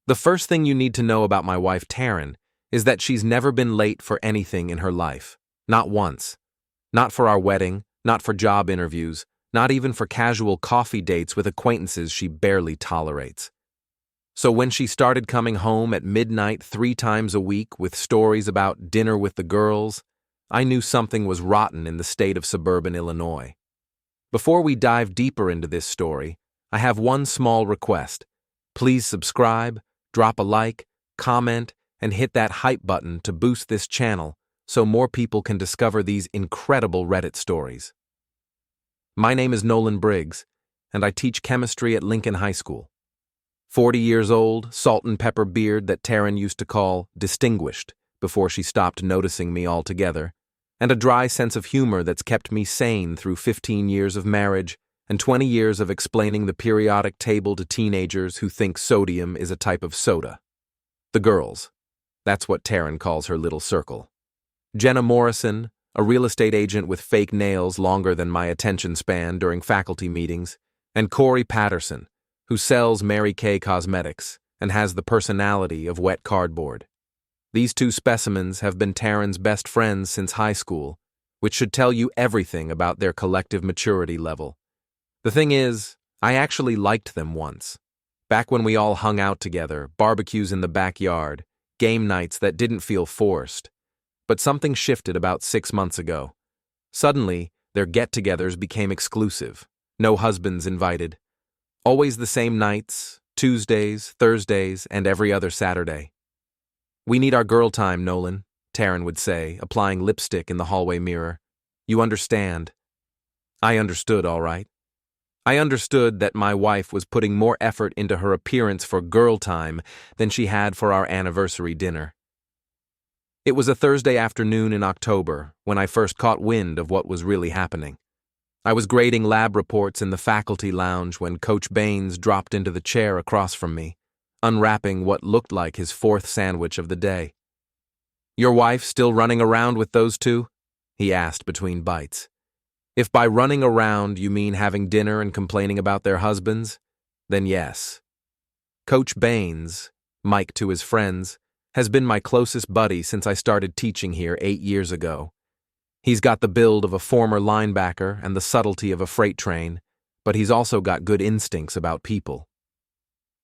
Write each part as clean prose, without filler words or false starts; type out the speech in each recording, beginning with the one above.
The first thing you need to know about my wife Taryn is that she's never been late for anything in her life. Not once. Not for our wedding, not for job interviews, not even for casual coffee dates with acquaintances she barely tolerates. So when she started coming home at midnight 3 times a week with stories about dinner with the girls, I knew something was rotten in the state of suburban Illinois. Before we dive deeper into this story, I have one small request. Please subscribe, drop a like, comment, and hit that hype button to boost this channel so more people can discover these incredible Reddit stories. My name is Nolan Briggs, and I teach chemistry at Lincoln High School. 40 years old, salt and pepper beard that Taryn used to call distinguished before she stopped noticing me altogether, and a dry sense of humor that's kept me sane through 15 years of marriage and 20 years of explaining the periodic table to teenagers who think sodium is a type of soda. The girls. That's what Taryn calls her little circle. Jenna Morrison, a real estate agent with fake nails longer than my attention span during faculty meetings, and Corey Patterson, who sells Mary Kay cosmetics and has the personality of wet cardboard. These 2 specimens have been Taryn's best friends since high school, which should tell you everything about their collective maturity level. The thing is, I actually liked them once. Back when we all hung out together, barbecues in the backyard, game nights that didn't feel forced. But something shifted about 6 months ago. Suddenly, their get-togethers became exclusive. No husbands invited. Always the same nights, Tuesdays, Thursdays, and every other Saturday. "We need our girl time, Nolan," Taryn would say, applying lipstick in the hallway mirror. "You understand." I understood, all right. I understood that my wife was putting more effort into her appearance for girl time than she had for our anniversary dinner. It was a Thursday afternoon in October when I first caught wind of what was really happening. I was grading lab reports in the faculty lounge when Coach Baines dropped into the chair across from me, unwrapping what looked like his 4th sandwich of the day. "Your wife still running around with those 2?" he asked between bites. "If by running around you mean having dinner and complaining about their husbands, then yes." Coach Baines, Mike to his friends, has been my closest buddy since I started teaching here 8 years ago. He's got the build of a former linebacker and the subtlety of a freight train, but he's also got good instincts about people.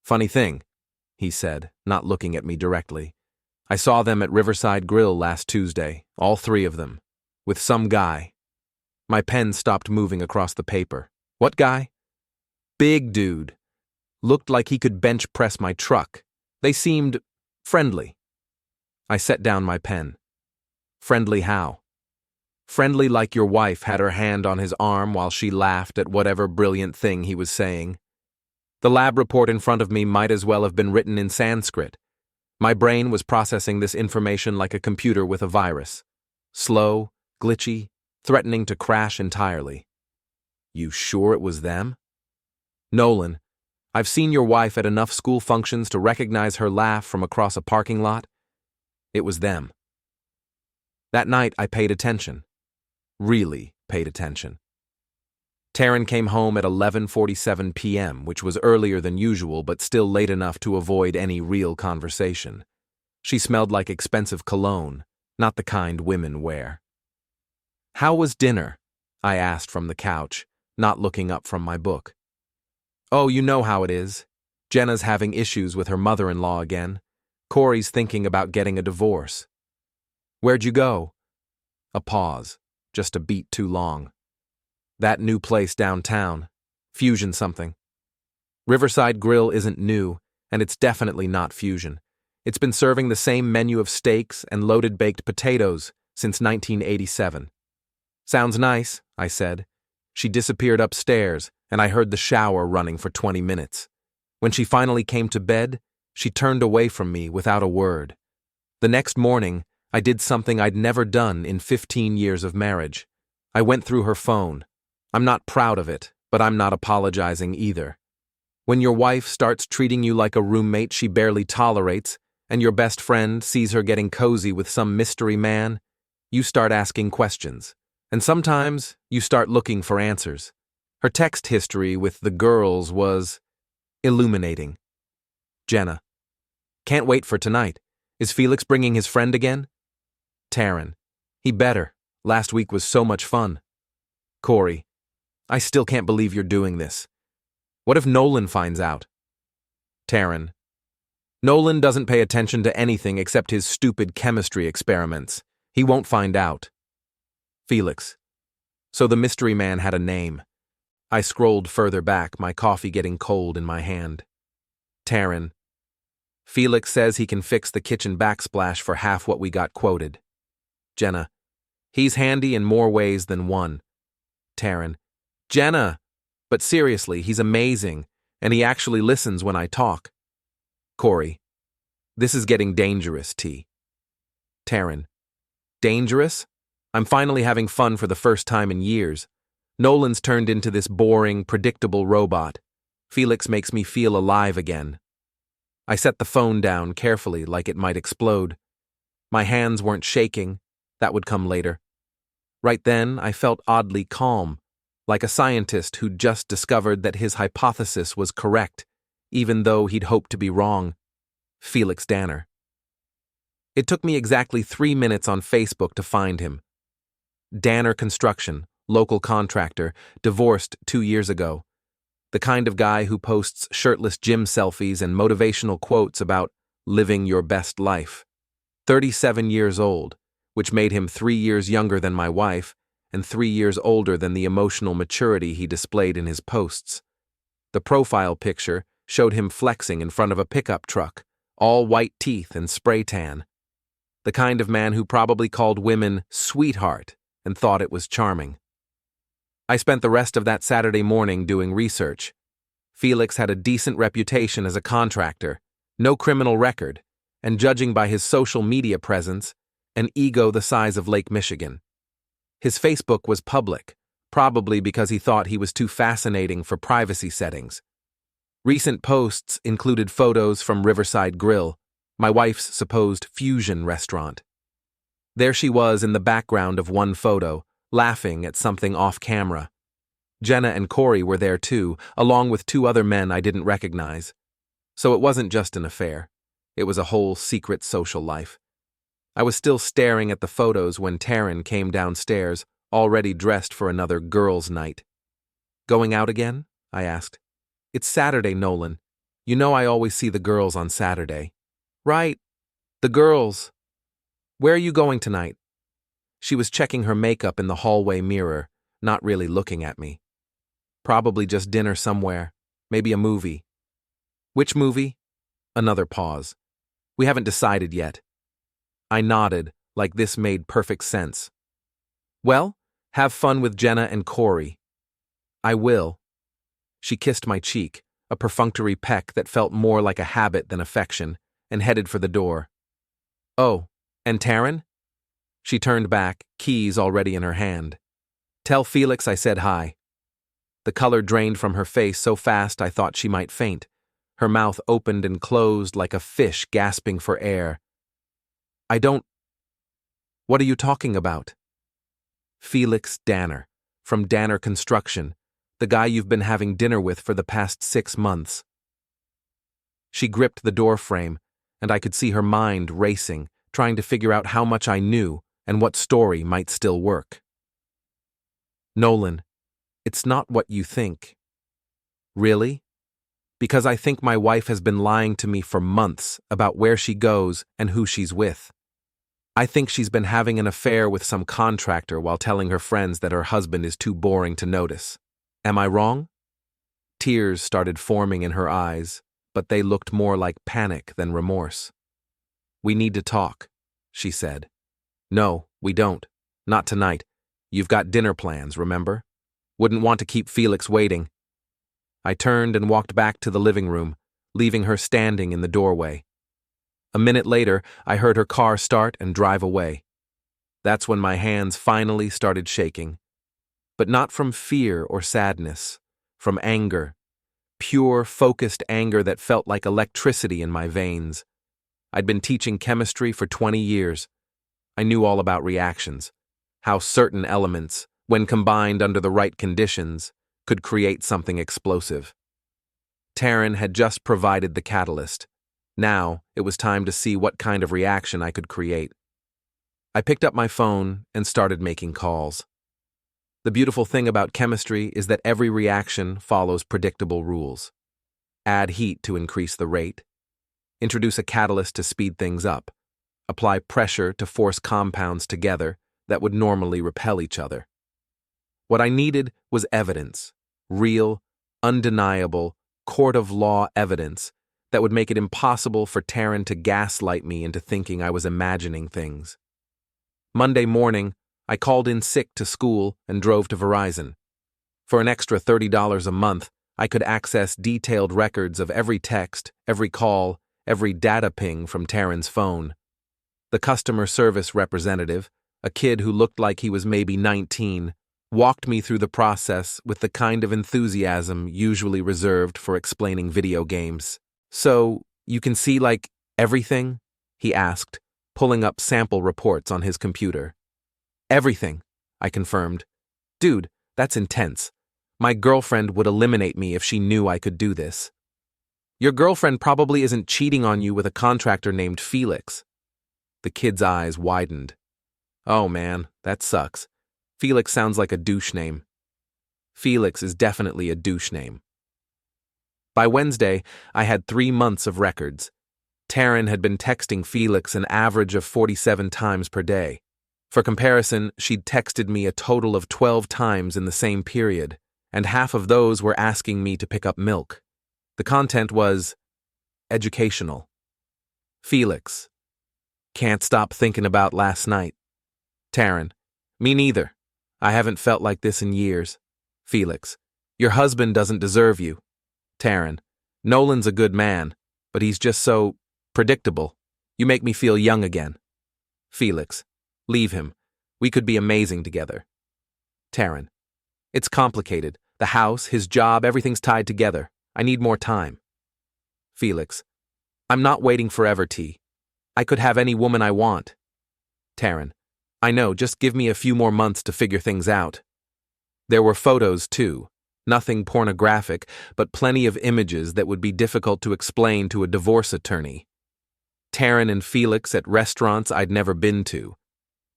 "Funny thing," he said, not looking at me directly. "I saw them at Riverside Grill last Tuesday, all 3 of them, with some guy." My pen stopped moving across the paper. "What guy?" "Big dude. Looked like he could bench press my truck. They seemed friendly." I set down my pen. "Friendly how?" "Friendly like your wife had her hand on his arm while she laughed at whatever brilliant thing he was saying." The lab report in front of me might as well have been written in Sanskrit. My brain was processing this information like a computer with a virus. Slow, glitchy, threatening to crash entirely. "You sure it was them?" "Nolan, I've seen your wife at enough school functions to recognize her laugh from across a parking lot. It was them." That night I paid attention. Really paid attention. Taryn came home at 11:47 p.m., which was earlier than usual but still late enough to avoid any real conversation. She smelled like expensive cologne, not the kind women wear. "How was dinner?" I asked from the couch, not looking up from my book. "Oh, you know how it is. Jenna's having issues with her mother-in-law again. Corey's thinking about getting a divorce." "Where'd you go?" A pause, just a beat too long. "That new place downtown. Fusion something." Riverside Grill isn't new, and it's definitely not Fusion. It's been serving the same menu of steaks and loaded baked potatoes since 1987. "Sounds nice," I said. She disappeared upstairs, and I heard the shower running for 20 minutes. When she finally came to bed, she turned away from me without a word. The next morning, I did something I'd never done in 15 years of marriage. I went through her phone. I'm not proud of it, but I'm not apologizing either. When your wife starts treating you like a roommate she barely tolerates, and your best friend sees her getting cozy with some mystery man, you start asking questions. And sometimes you start looking for answers. Her text history with the girls was illuminating. Jenna. Can't wait for tonight. Is Felix bringing his friend again? Taryn. He better. Last week was so much fun. Corey. I still can't believe you're doing this. What if Nolan finds out? Taryn. Nolan doesn't pay attention to anything except his stupid chemistry experiments. He won't find out. Felix. So the mystery man had a name. I scrolled further back, my coffee getting cold in my hand. Taryn. Felix says he can fix the kitchen backsplash for half what we got quoted. Jenna. He's handy in more ways than one. Taryn. Jenna! But seriously, he's amazing, and he actually listens when I talk. Corey. This is getting dangerous, T. Taryn. Dangerous? I'm finally having fun for the first time in years. Nolan's turned into this boring, predictable robot. Felix makes me feel alive again. I set the phone down carefully, like it might explode. My hands weren't shaking. That would come later. Right then, I felt oddly calm, like a scientist who'd just discovered that his hypothesis was correct, even though he'd hoped to be wrong. Felix Danner. It took me exactly 3 minutes on Facebook to find him. Danner Construction, local contractor, divorced 2 years ago. The kind of guy who posts shirtless gym selfies and motivational quotes about living your best life. 37 years old, which made him 3 years younger than my wife and 3 years older than the emotional maturity he displayed in his posts. The profile picture showed him flexing in front of a pickup truck, all white teeth and spray tan. The kind of man who probably called women sweetheart and thought it was charming. I spent the rest of that Saturday morning doing research. Felix had a decent reputation as a contractor, no criminal record, and judging by his social media presence, an ego the size of Lake Michigan. His Facebook was public, probably because he thought he was too fascinating for privacy settings. Recent posts included photos from Riverside Grill, my wife's supposed fusion restaurant. There she was in the background of one photo, laughing at something off camera. Jenna and Corey were there too, along with 2 other men I didn't recognize. So it wasn't just an affair. It was a whole secret social life. I was still staring at the photos when Taryn came downstairs, already dressed for another girls' night. Going out again? I asked. It's Saturday, Nolan. You know I always see the girls on Saturday. Right. The girls. Where are you going tonight? She was checking her makeup in the hallway mirror, not really looking at me. Probably just dinner somewhere, maybe a movie. Which movie? Another pause. We haven't decided yet. I nodded, like this made perfect sense. Well, have fun with Jenna and Corey. I will. She kissed my cheek, a perfunctory peck that felt more like a habit than affection, and headed for the door. Oh, and Taryn? She turned back, keys already in her hand. Tell Felix I said hi. The color drained from her face so fast I thought she might faint. Her mouth opened and closed like a fish gasping for air. I don't... What are you talking about? Felix Danner, from Danner Construction, the guy you've been having dinner with for the past 6 months. She gripped the door frame, and I could see her mind racing, trying to figure out how much I knew and what story might still work. Nolan, it's not what you think. Really? Because I think my wife has been lying to me for months about where she goes and who she's with. I think she's been having an affair with some contractor while telling her friends that her husband is too boring to notice. Am I wrong? Tears started forming in her eyes, but they looked more like panic than remorse. We need to talk, she said. No, we don't. Not tonight. You've got dinner plans, remember? Wouldn't want to keep Felix waiting. I turned and walked back to the living room, leaving her standing in the doorway. A minute later, I heard her car start and drive away. That's when my hands finally started shaking. But not from fear or sadness, from anger. Pure, focused anger that felt like electricity in my veins. I'd been teaching chemistry for 20 years. I knew all about reactions, how certain elements, when combined under the right conditions, could create something explosive. Taryn had just provided the catalyst. Now, it was time to see what kind of reaction I could create. I picked up my phone and started making calls. The beautiful thing about chemistry is that every reaction follows predictable rules. Add heat to increase the rate. Introduce a catalyst to speed things up. Apply pressure to force compounds together that would normally repel each other. What I needed was evidence, real, undeniable, court-of-law evidence that would make it impossible for Taryn to gaslight me into thinking I was imagining things. Monday morning, I called in sick to school and drove to Verizon. For an extra $30 a month, I could access detailed records of every text, every call, every data ping from Taryn's phone. The customer service representative, a kid who looked like he was maybe 19, walked me through the process with the kind of enthusiasm usually reserved for explaining video games. "So, you can see, like, everything?" he asked, pulling up sample reports on his computer. "Everything," I confirmed. "Dude, that's intense. My girlfriend would eliminate me if she knew I could do this." "Your girlfriend probably isn't cheating on you with a contractor named Felix." The kid's eyes widened. "Oh man, that sucks. Felix sounds like a douche name." Felix is definitely a douche name. By Wednesday, I had 3 months of records. Taryn had been texting Felix an average of 47 times per day. For comparison, she'd texted me a total of 12 times in the same period, and half of those were asking me to pick up milk. The content was educational. Felix: "Can't stop thinking about last night." Taryn: "Me neither. I haven't felt like this in years." Felix: "Your husband doesn't deserve you." Taryn: "Nolan's a good man, but he's just so predictable. You make me feel young again." Felix: "Leave him. We could be amazing together." Taryn: "It's complicated. The house, his job, everything's tied together. I need more time." Felix: "I'm not waiting forever, T. I could have any woman I want." Taryn: "I know, just give me a few more months to figure things out." There were photos, too. Nothing pornographic, but plenty of images that would be difficult to explain to a divorce attorney. Taryn and Felix at restaurants I'd never been to.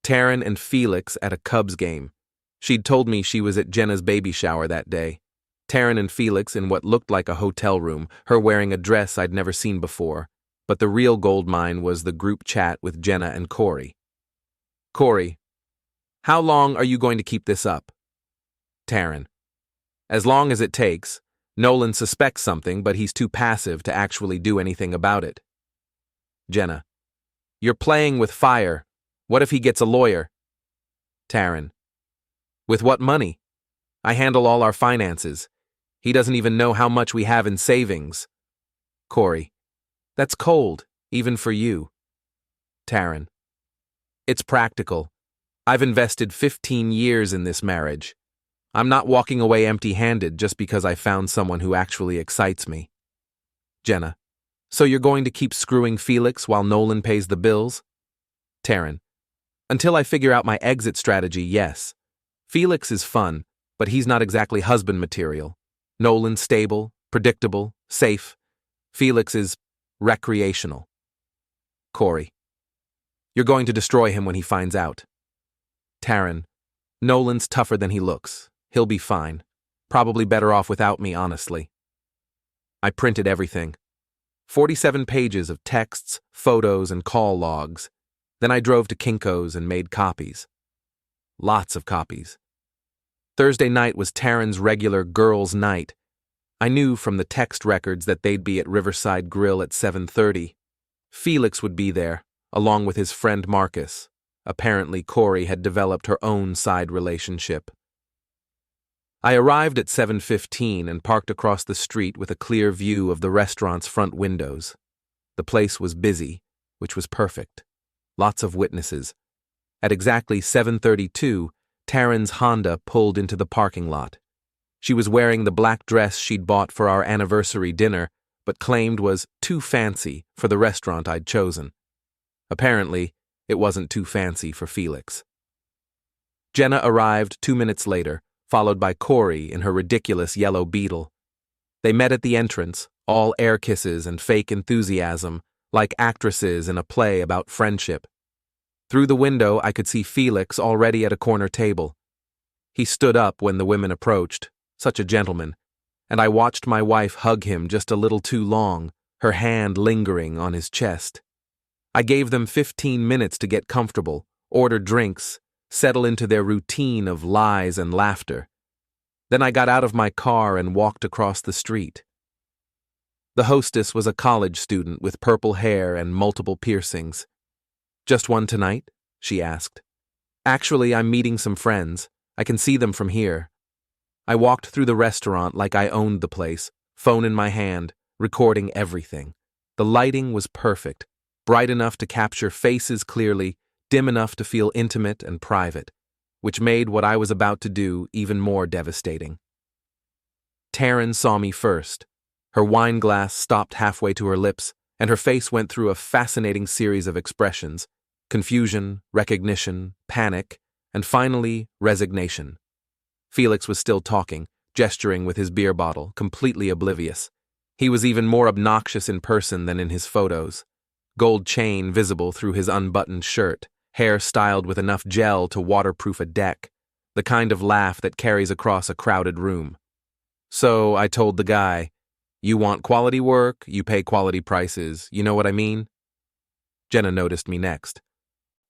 Taryn and Felix at a Cubs game. She'd told me she was at Jenna's baby shower that day. Taryn and Felix in what looked like a hotel room, her wearing a dress I'd never seen before. But the real goldmine was the group chat with Jenna and Corey. Corey: "How long are you going to keep this up?" Taryn: "As long as it takes. Nolan suspects something, but he's too passive to actually do anything about it." Jenna: "You're playing with fire. What if he gets a lawyer?" Taryn: "With what money? I handle all our finances. He doesn't even know how much we have in savings." Corey: "That's cold, even for you." Taryn: "It's practical. I've invested 15 years in this marriage. I'm not walking away empty-handed just because I found someone who actually excites me." Jenna: "So you're going to keep screwing Felix while Nolan pays the bills?" Taryn: "Until I figure out my exit strategy, yes. Felix is fun, but he's not exactly husband material. Nolan's stable, predictable, safe. Felix is recreational." Corey: "You're going to destroy him when he finds out." Taryn: "Nolan's tougher than he looks. He'll be fine. Probably better off without me, honestly." I printed everything. 47 pages of texts, photos, and call logs. Then I drove to Kinko's and made copies. Lots of copies. Thursday night was Taryn's regular girls' night. I knew from the text records that they'd be at Riverside Grill at 7:30. Felix would be there, along with his friend Marcus. Apparently, Corey had developed her own side relationship. I arrived at 7:15 and parked across the street with a clear view of the restaurant's front windows. The place was busy, which was perfect. Lots of witnesses. At exactly 7:32, Taryn's Honda pulled into the parking lot. She was wearing the black dress she'd bought for our anniversary dinner, but claimed was too fancy for the restaurant I'd chosen. Apparently, it wasn't too fancy for Felix. Jenna arrived 2 minutes later, followed by Corey in her ridiculous yellow Beetle. They met at the entrance, all air kisses and fake enthusiasm, like actresses in a play about friendship. Through the window, I could see Felix already at a corner table. He stood up when the women approached, such a gentleman, and I watched my wife hug him just a little too long, her hand lingering on his chest. I gave them 15 minutes to get comfortable, order drinks, settle into their routine of lies and laughter. Then I got out of my car and walked across the street. The hostess was a college student with purple hair and multiple piercings. "Just one tonight?" she asked. "Actually, I'm meeting some friends. I can see them from here." I walked through the restaurant like I owned the place, phone in my hand, recording everything. The lighting was perfect, bright enough to capture faces clearly, dim enough to feel intimate and private, which made what I was about to do even more devastating. Taryn saw me first. Her wine glass stopped halfway to her lips, and her face went through a fascinating series of expressions: confusion, recognition, panic, and finally, resignation. Felix was still talking, gesturing with his beer bottle, completely oblivious. He was even more obnoxious in person than in his photos. Gold chain visible through his unbuttoned shirt, hair styled with enough gel to waterproof a deck, the kind of laugh that carries across a crowded room. So I told the guy, "You want quality work, you pay quality prices, you know what I mean?" Jenna noticed me next.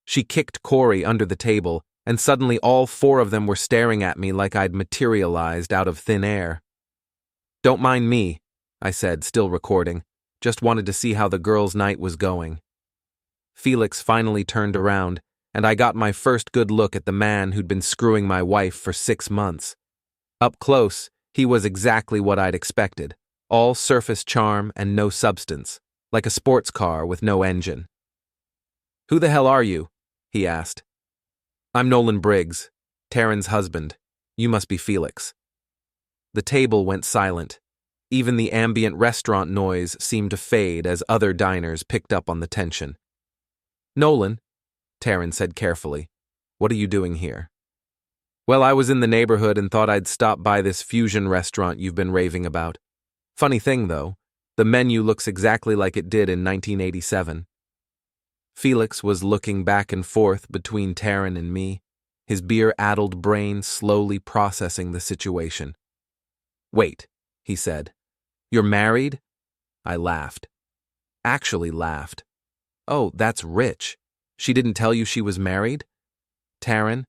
She kicked Corey under the table, and suddenly all four of them were staring at me like I'd materialized out of thin air. "Don't mind me," I said, still recording. "Just wanted to see how the girls' night was going." Felix finally turned around, and I got my first good look at the man who'd been screwing my wife for 6 months. Up close, he was exactly what I'd expected, all surface charm and no substance, like a sports car with no engine. "Who the hell are you?" he asked. "I'm Nolan Briggs, Taryn's husband. You must be Felix." The table went silent. Even the ambient restaurant noise seemed to fade as other diners picked up on the tension. "Nolan," Taryn said carefully, "what are you doing here?" "Well, I was in the neighborhood and thought I'd stop by this fusion restaurant you've been raving about. Funny thing, though, the menu looks exactly like it did in 1987. Felix was looking back and forth between Taryn and me, his beer-addled brain slowly processing the situation. "Wait," he said. "You're married?" I laughed. Actually laughed. "Oh, that's rich. She didn't tell you she was married? Taryn,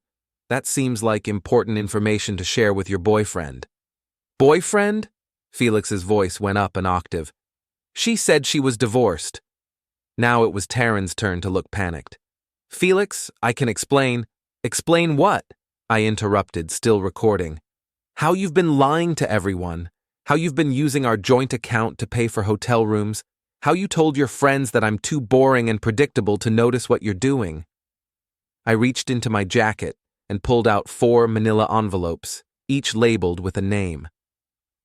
that seems like important information to share with your boyfriend." "Boyfriend?" Felix's voice went up an octave. "She said she was divorced." Now it was Taryn's turn to look panicked. "Felix, I can explain." "Explain what?" I interrupted, still recording. "How you've been lying to everyone. How you've been using our joint account to pay for hotel rooms. How you told your friends that I'm too boring and predictable to notice what you're doing." I reached into my jacket and pulled out 4 manila envelopes, each labeled with a name.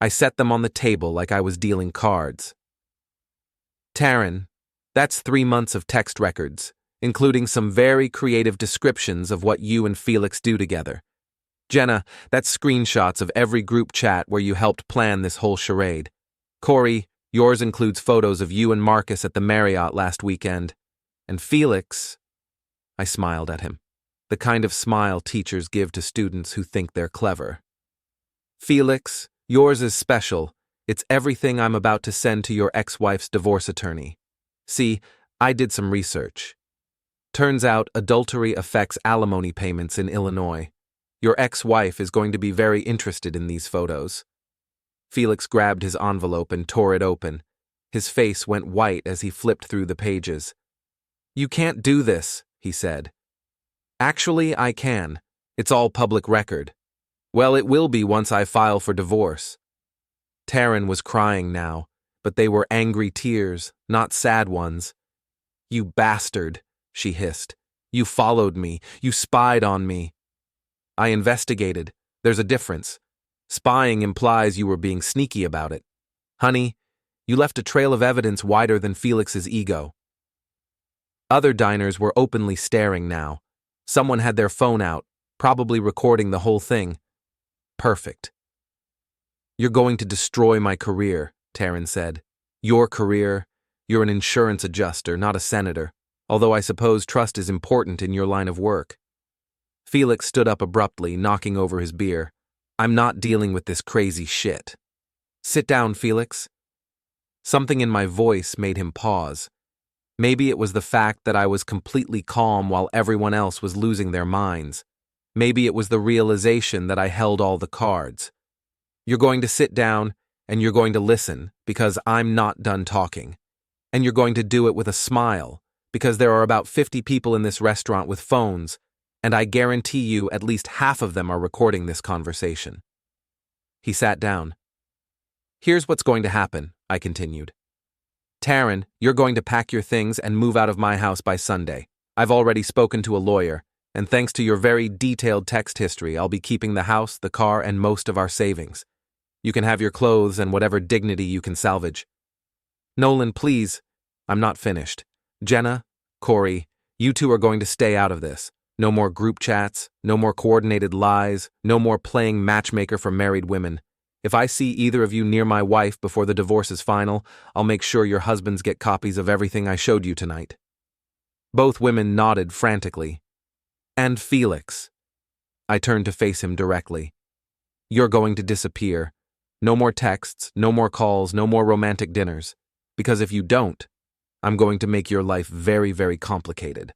I set them on the table like I was dealing cards. "Taryn, that's 3 months of text records, including some very creative descriptions of what you and Felix do together. Jenna, that's screenshots of every group chat where you helped plan this whole charade. Corey, yours includes photos of you and Marcus at the Marriott last weekend. And Felix," I smiled at him, the kind of smile teachers give to students who think they're clever. "Felix, yours is special. It's everything I'm about to send to your ex-wife's divorce attorney. See, I did some research. Turns out adultery affects alimony payments in Illinois. Your ex-wife is going to be very interested in these photos." Felix grabbed his envelope and tore it open. His face went white as he flipped through the pages. "You can't do this," he said. "Actually, I can. It's all public record." "Well, it will be once I file for divorce." Taryn was crying now, but they were angry tears, not sad ones. "You bastard," she hissed. "You followed me. You spied on me." "I investigated. There's a difference. Spying implies you were being sneaky about it. Honey, you left a trail of evidence wider than Felix's ego." Other diners were openly staring now. Someone had their phone out, probably recording the whole thing. Perfect. "You're going to destroy my career," Taryn said. "Your career, You're an insurance adjuster, not a senator, although I suppose trust is important in your line of work. Felix stood up abruptly, knocking over his beer. I'm not dealing with this crazy shit. Sit down, Felix. Something in my voice made him pause. Maybe it was the fact that I was completely calm while everyone else was losing their minds. Maybe it was the realization that I held all the cards. You're going to sit down, and you're going to listen, because I'm not done talking. And you're going to do it with a smile, because there are about 50 people in this restaurant with phones, and I guarantee you at least half of them are recording this conversation. He sat down. Here's what's going to happen, I continued. Taryn, you're going to pack your things and move out of my house by Sunday. I've already spoken to a lawyer, and thanks to your very detailed text history, I'll be keeping the house, the car, and most of our savings. You can have your clothes and whatever dignity you can salvage. Nolan, please. I'm not finished. Jenna, Corey, you two are going to stay out of this. No more group chats, no more coordinated lies, no more playing matchmaker for married women. If I see either of you near my wife before the divorce is final, I'll make sure your husbands get copies of everything I showed you tonight. Both women nodded frantically. And Felix. I turned to face him directly. You're going to disappear. No more texts, no more calls, no more romantic dinners. Because if you don't, I'm going to make your life very, very complicated.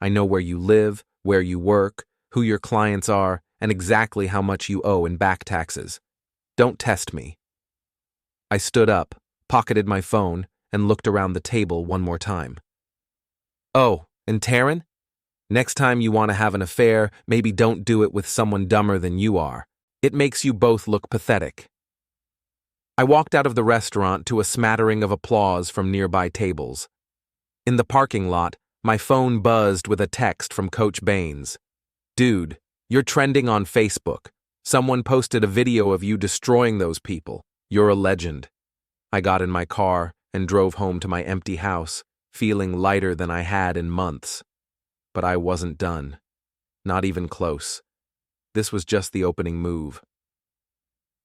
I know where you live, where you work, who your clients are, and exactly how much you owe in back taxes. Don't test me. I stood up, pocketed my phone, and looked around the table one more time. Oh, and Taryn? Next time you want to have an affair, maybe don't do it with someone dumber than you are. It makes you both look pathetic. I walked out of the restaurant to a smattering of applause from nearby tables. In the parking lot, my phone buzzed with a text from Coach Baines. Dude, you're trending on Facebook. Someone posted a video of you destroying those people. You're a legend. I got in my car and drove home to my empty house, feeling lighter than I had in months. But I wasn't done. Not even close. This was just the opening move.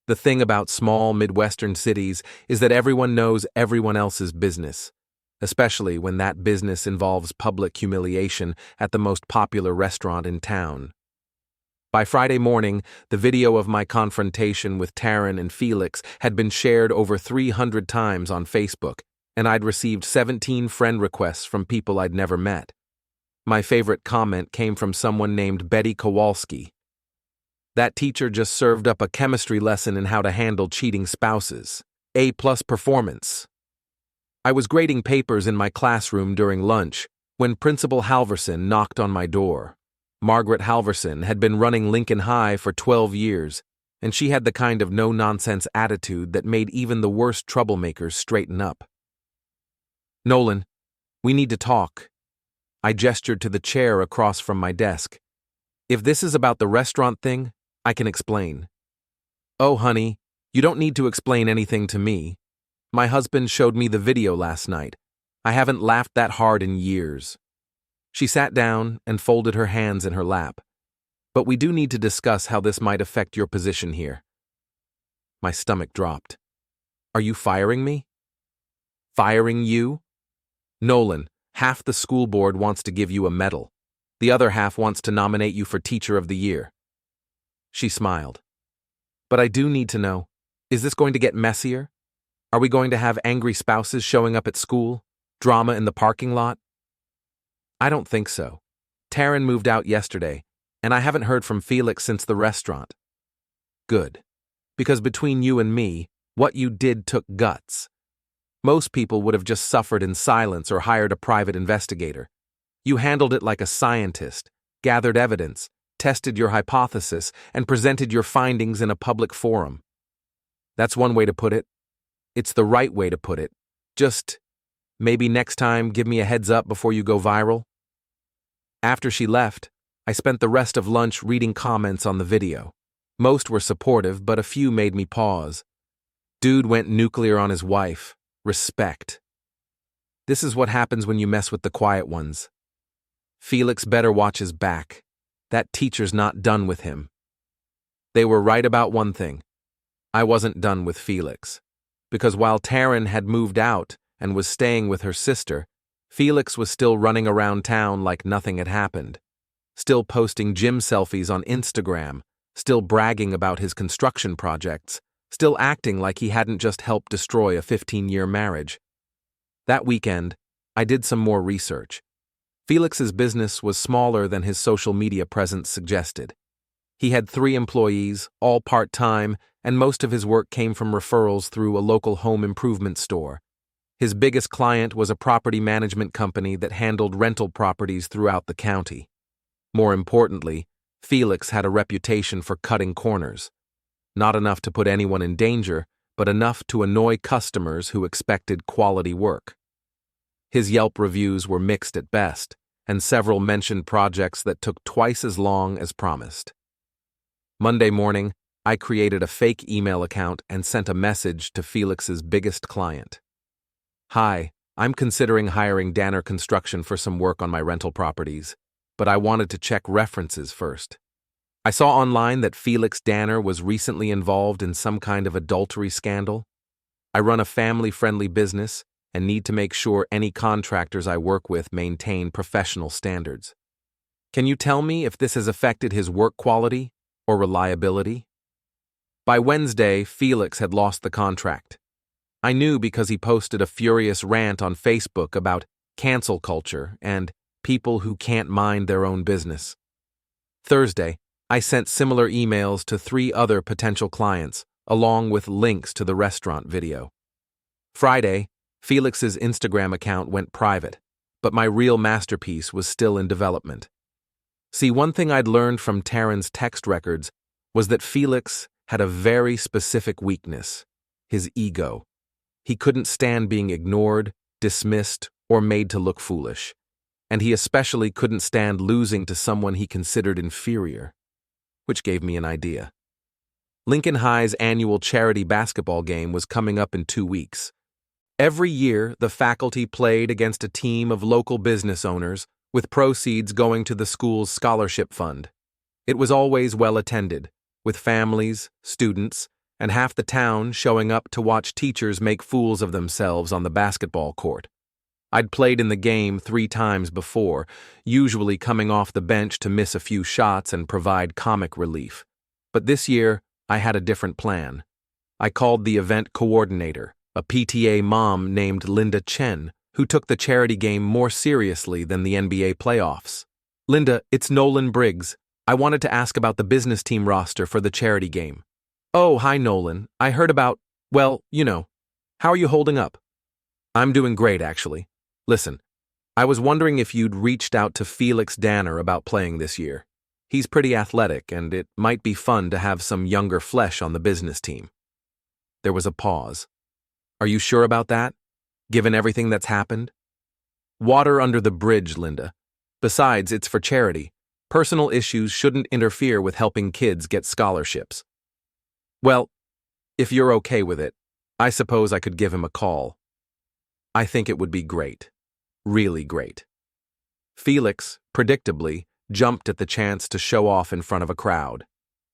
The thing about small Midwestern cities is that everyone knows everyone else's business, especially when that business involves public humiliation at the most popular restaurant in town. By Friday morning, the video of my confrontation with Taryn and Felix had been shared over 300 times on Facebook, and I'd received 17 friend requests from people I'd never met. My favorite comment came from someone named Betty Kowalski. That teacher just served up a chemistry lesson in how to handle cheating spouses. A+ performance. I was grading papers in my classroom during lunch when Principal Halverson knocked on my door. Margaret Halverson had been running Lincoln High for 12 years, and she had the kind of no-nonsense attitude that made even the worst troublemakers straighten up. Nolan, we need to talk. I gestured to the chair across from my desk. If this is about the restaurant thing, I can explain. Oh, honey, you don't need to explain anything to me. My husband showed me the video last night. I haven't laughed that hard in years. She sat down and folded her hands in her lap. But we do need to discuss how this might affect your position here. My stomach dropped. Are you firing me? Firing you? Nolan, half the school board wants to give you a medal. The other half wants to nominate you for Teacher of the Year. She smiled. But I do need to know, is this going to get messier? Are we going to have angry spouses showing up at school? Drama in the parking lot? I don't think so. Taryn moved out yesterday, and I haven't heard from Felix since the restaurant. Good. Because between you and me, what you did took guts. Most people would have just suffered in silence or hired a private investigator. You handled it like a scientist, gathered evidence, tested your hypothesis, and presented your findings in a public forum. That's one way to put it. It's the right way to put it. Just, maybe next time give me a heads up before you go viral. After she left, I spent the rest of lunch reading comments on the video. Most were supportive, but a few made me pause. Dude went nuclear on his wife. Respect. This is what happens when you mess with the quiet ones. Felix better watch his back. That teacher's not done with him. They were right about one thing. I wasn't done with Felix. Because while Taryn had moved out, and was staying with her sister, Felix was still running around town like nothing had happened, still posting gym selfies on Instagram, still bragging about his construction projects, still acting like he hadn't just helped destroy a 15-year marriage. That weekend, I did some more research. Felix's business was smaller than his social media presence suggested. He had 3 employees, all part-time, and most of his work came from referrals through a local home improvement store. His biggest client was a property management company that handled rental properties throughout the county. More importantly, Felix had a reputation for cutting corners. Not enough to put anyone in danger, but enough to annoy customers who expected quality work. His Yelp reviews were mixed at best, and several mentioned projects that took twice as long as promised. Monday morning, I created a fake email account and sent a message to Felix's biggest client. "Hi, I'm considering hiring Danner Construction for some work on my rental properties, but I wanted to check references first. I saw online that Felix Danner was recently involved in some kind of adultery scandal. I run a family-friendly business and need to make sure any contractors I work with maintain professional standards. Can you tell me if this has affected his work quality or reliability?" By Wednesday, Felix had lost the contract. I knew because he posted a furious rant on Facebook about cancel culture and people who can't mind their own business. Thursday, I sent similar emails to 3 other potential clients, along with links to the restaurant video. Friday, Felix's Instagram account went private, but my real masterpiece was still in development. See, one thing I'd learned from Taryn's text records was that Felix had a very specific weakness: his ego. He couldn't stand being ignored, dismissed, or made to look foolish. And he especially couldn't stand losing to someone he considered inferior. Which gave me an idea. Lincoln High's annual charity basketball game was coming up in 2 weeks. Every year, the faculty played against a team of local business owners, with proceeds going to the school's scholarship fund. It was always well attended, with families, students, and half the town showing up to watch teachers make fools of themselves on the basketball court. I'd played in the game 3 times before, usually coming off the bench to miss a few shots and provide comic relief. But this year, I had a different plan. I called the event coordinator, a PTA mom named Linda Chen, who took the charity game more seriously than the NBA playoffs. "Linda, it's Nolan Briggs. I wanted to ask about the business team roster for the charity game." "Oh, hi Nolan. I heard about, well, you know. How are you holding up?" "I'm doing great, actually. Listen, I was wondering if you'd reached out to Felix Danner about playing this year. He's pretty athletic, and it might be fun to have some younger flesh on the business team." There was a pause. "Are you sure about that, given everything that's happened?" "Water under the bridge, Linda. Besides, it's for charity. Personal issues shouldn't interfere with helping kids get scholarships." "Well, if you're okay with it, I suppose I could give him a call. I think it would be great. Really great." Felix, predictably, jumped at the chance to show off in front of a crowd,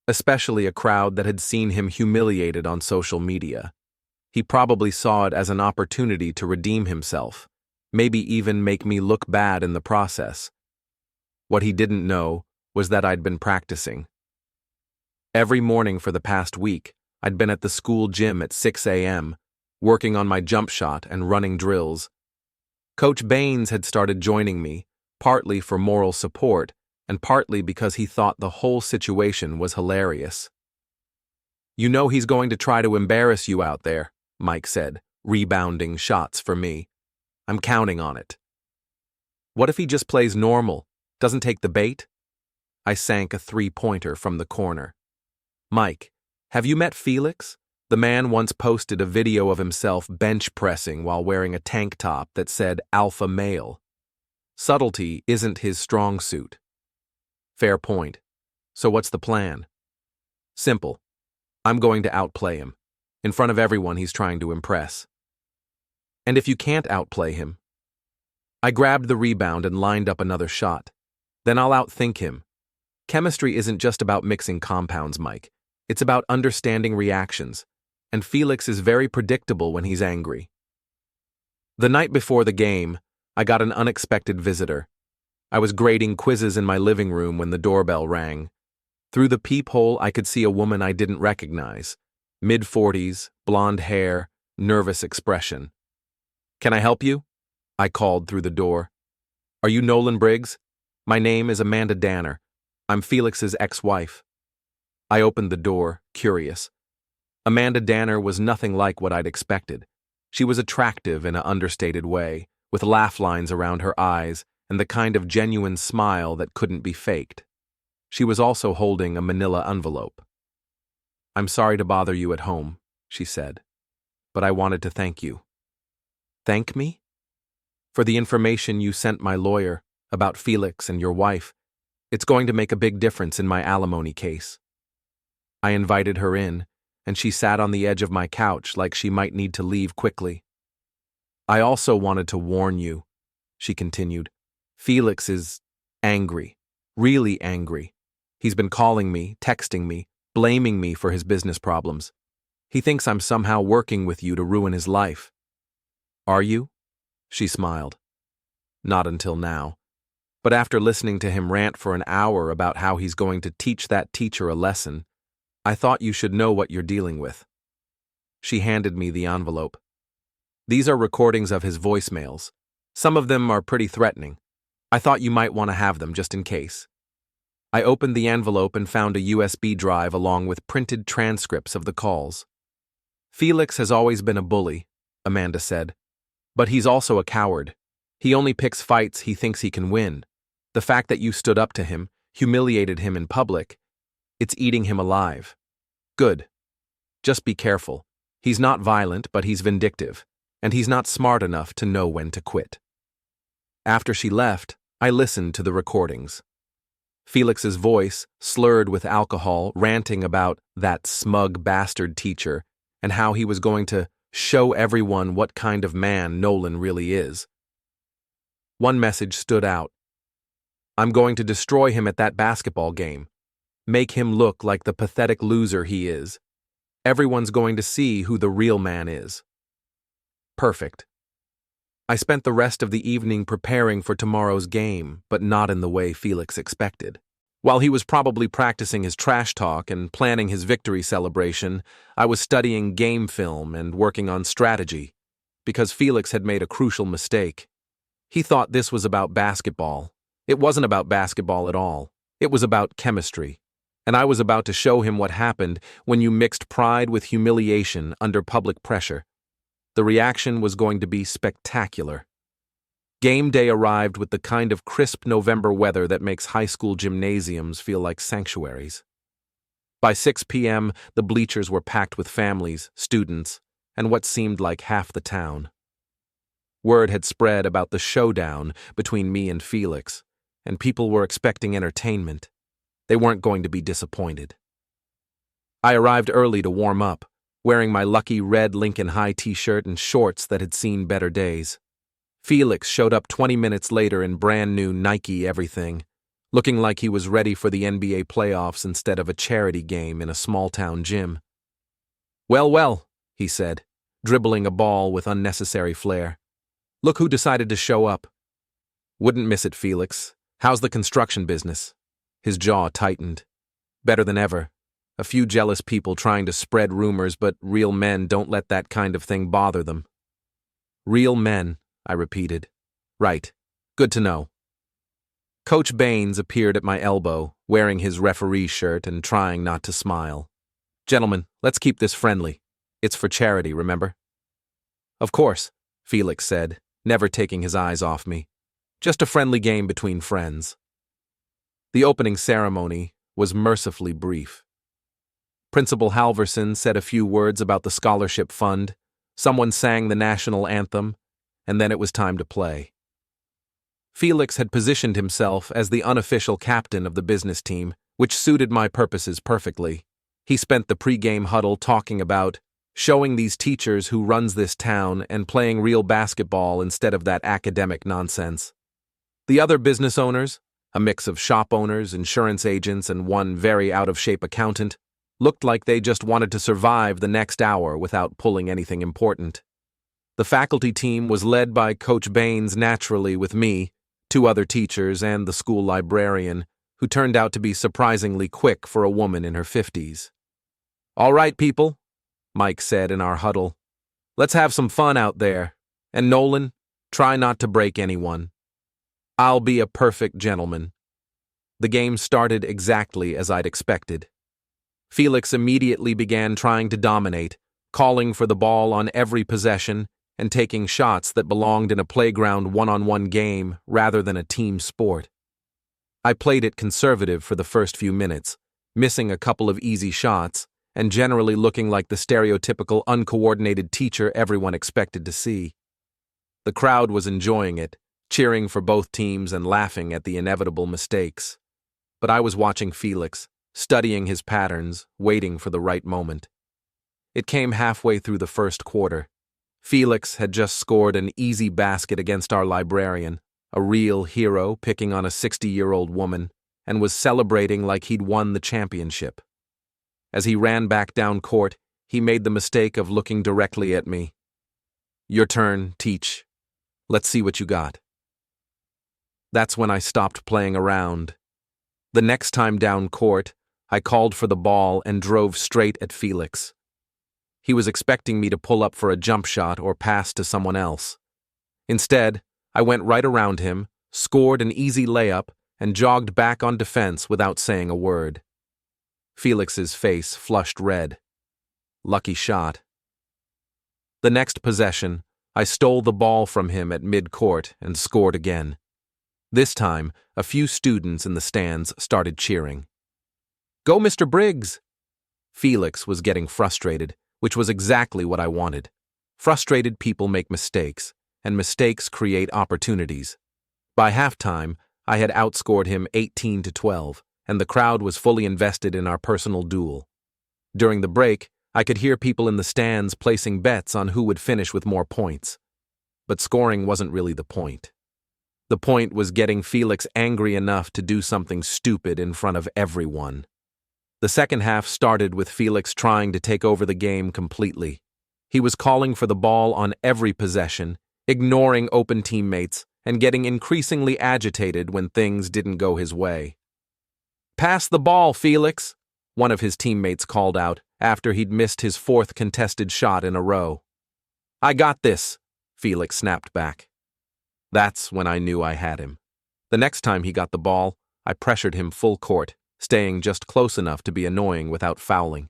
especially a crowd that had seen him humiliated on social media. He probably saw it as an opportunity to redeem himself, maybe even make me look bad in the process. What he didn't know was that I'd been practicing. Every morning for the past week, I'd been at the school gym at 6 a.m., working on my jump shot and running drills. Coach Baines had started joining me, partly for moral support and partly because he thought the whole situation was hilarious. "You know he's going to try to embarrass you out there," Mike said, rebounding shots for me. "I'm counting on it." "What if he just plays normal, doesn't take the bait?" I sank a 3-pointer from the corner. "Mike, have you met Felix? The man once posted a video of himself bench pressing while wearing a tank top that said alpha male. Subtlety isn't his strong suit." "Fair point. So what's the plan?" "Simple. I'm going to outplay him. In front of everyone he's trying to impress." "And if you can't outplay him?" I grabbed the rebound and lined up another shot. "Then I'll outthink him. Chemistry isn't just about mixing compounds, Mike. It's about understanding reactions, and Felix is very predictable when he's angry." The night before the game, I got an unexpected visitor. I was grading quizzes in my living room when the doorbell rang. Through the peephole, I could see a woman I didn't recognize. Mid-40s, blonde hair, nervous expression. "Can I help you?" I called through the door. "Are you Nolan Briggs? My name is Amanda Danner. I'm Felix's ex-wife." I opened the door, curious. Amanda Danner was nothing like what I'd expected. She was attractive in an understated way, with laugh lines around her eyes and the kind of genuine smile that couldn't be faked. She was also holding a manila envelope. "I'm sorry to bother you at home," she said, "but I wanted to thank you." "Thank me?" "For the information you sent my lawyer about Felix and your wife. It's going to make a big difference in my alimony case." I invited her in, and she sat on the edge of my couch like she might need to leave quickly. "I also wanted to warn you," she continued. "Felix is angry, really angry. He's been calling me, texting me, blaming me for his business problems. He thinks I'm somehow working with you to ruin his life." "Are you?" She smiled. "Not until now. But after listening to him rant for an hour about how he's going to teach that teacher a lesson, I thought you should know what you're dealing with." She handed me the envelope. "These are recordings of his voicemails. Some of them are pretty threatening. I thought you might want to have them just in case." I opened the envelope and found a USB drive along with printed transcripts of the calls. "Felix has always been a bully," Amanda said. "But he's also a coward. He only picks fights he thinks he can win. The fact that you stood up to him, humiliated him in public, it's eating him alive. Good. Just be careful. He's not violent, but he's vindictive, and he's not smart enough to know when to quit." After she left, I listened to the recordings. Felix's voice, slurred with alcohol, ranting about that smug bastard teacher and how he was going to show everyone what kind of man Nolan really is. One message stood out. "I'm going to destroy him at that basketball game. Make him look like the pathetic loser he is. Everyone's going to see who the real man is." Perfect. I spent the rest of the evening preparing for tomorrow's game, but not in the way Felix expected. While he was probably practicing his trash talk and planning his victory celebration, I was studying game film and working on strategy, because Felix had made a crucial mistake. He thought this was about basketball. It wasn't about basketball at all. It was about chemistry. And I was about to show him what happened when you mixed pride with humiliation under public pressure. The reaction was going to be spectacular. Game day arrived with the kind of crisp November weather that makes high school gymnasiums feel like sanctuaries. By 6 p.m., the bleachers were packed with families, students, and what seemed like half the town. Word had spread about the showdown between me and Felix, and people were expecting entertainment. They weren't going to be disappointed. I arrived early to warm up, wearing my lucky red Lincoln High t-shirt and shorts that had seen better days. Felix showed up 20 minutes later in brand new Nike everything, looking like he was ready for the NBA playoffs instead of a charity game in a small-town gym. "Well, well," he said, dribbling a ball with unnecessary flair. "Look who decided to show up." "Wouldn't miss it, Felix. How's the construction business?" His jaw tightened. "Better than ever. A few jealous people trying to spread rumors, but real men don't let that kind of thing bother them." "Real men," I repeated. "Right. Good to know." Coach Baines appeared at my elbow, wearing his referee shirt and trying not to smile. "Gentlemen, let's keep this friendly. It's for charity, remember?" "Of course," Felix said, never taking his eyes off me. "Just a friendly game between friends." The opening ceremony was mercifully brief. Principal Halverson said a few words about the scholarship fund, someone sang the national anthem, and then it was time to play. Felix had positioned himself as the unofficial captain of the business team, which suited my purposes perfectly. He spent the pre-game huddle talking about showing these teachers who runs this town and playing real basketball instead of that academic nonsense. The other business owners, a mix of shop owners, insurance agents, and one very out-of-shape accountant, looked like they just wanted to survive the next hour without pulling anything important. The faculty team was led by Coach Baines naturally with me, two other teachers, and the school librarian, who turned out to be surprisingly quick for a woman in her 50s. "All right, people," Mike said in our huddle. "Let's have some fun out there. And Nolan, try not to break anyone. I'll be a perfect gentleman." The game started exactly as I'd expected. Felix immediately began trying to dominate, calling for the ball on every possession and taking shots that belonged in a playground one-on-one game rather than a team sport. I played it conservative for the first few minutes, missing a couple of easy shots and generally looking like the stereotypical uncoordinated teacher everyone expected to see. The crowd was enjoying it, cheering for both teams and laughing at the inevitable mistakes. But I was watching Felix, studying his patterns, waiting for the right moment. It came halfway through the first quarter. Felix had just scored an easy basket against our librarian, a real hero picking on a 60-year-old woman, and was celebrating like he'd won the championship. As he ran back down court, he made the mistake of looking directly at me. "Your turn, Teach. Let's see what you got." That's when I stopped playing around. The next time down court, I called for the ball and drove straight at Felix. He was expecting me to pull up for a jump shot or pass to someone else. Instead, I went right around him, scored an easy layup, and jogged back on defense without saying a word. Felix's face flushed red. Lucky shot. The next possession, I stole the ball from him at mid-court and scored again. This time, a few students in the stands started cheering. "Go, Mr. Briggs!" Felix was getting frustrated, which was exactly what I wanted. Frustrated people make mistakes, and mistakes create opportunities. By halftime, I had outscored him 18-12, and the crowd was fully invested in our personal duel. During the break, I could hear people in the stands placing bets on who would finish with more points. But scoring wasn't really the point. The point was getting Felix angry enough to do something stupid in front of everyone. The second half started with Felix trying to take over the game completely. He was calling for the ball on every possession, ignoring open teammates, and getting increasingly agitated when things didn't go his way. "Pass the ball, Felix," one of his teammates called out after he'd missed his fourth contested shot in a row. "I got this," Felix snapped back. That's when I knew I had him. The next time he got the ball, I pressured him full court, staying just close enough to be annoying without fouling.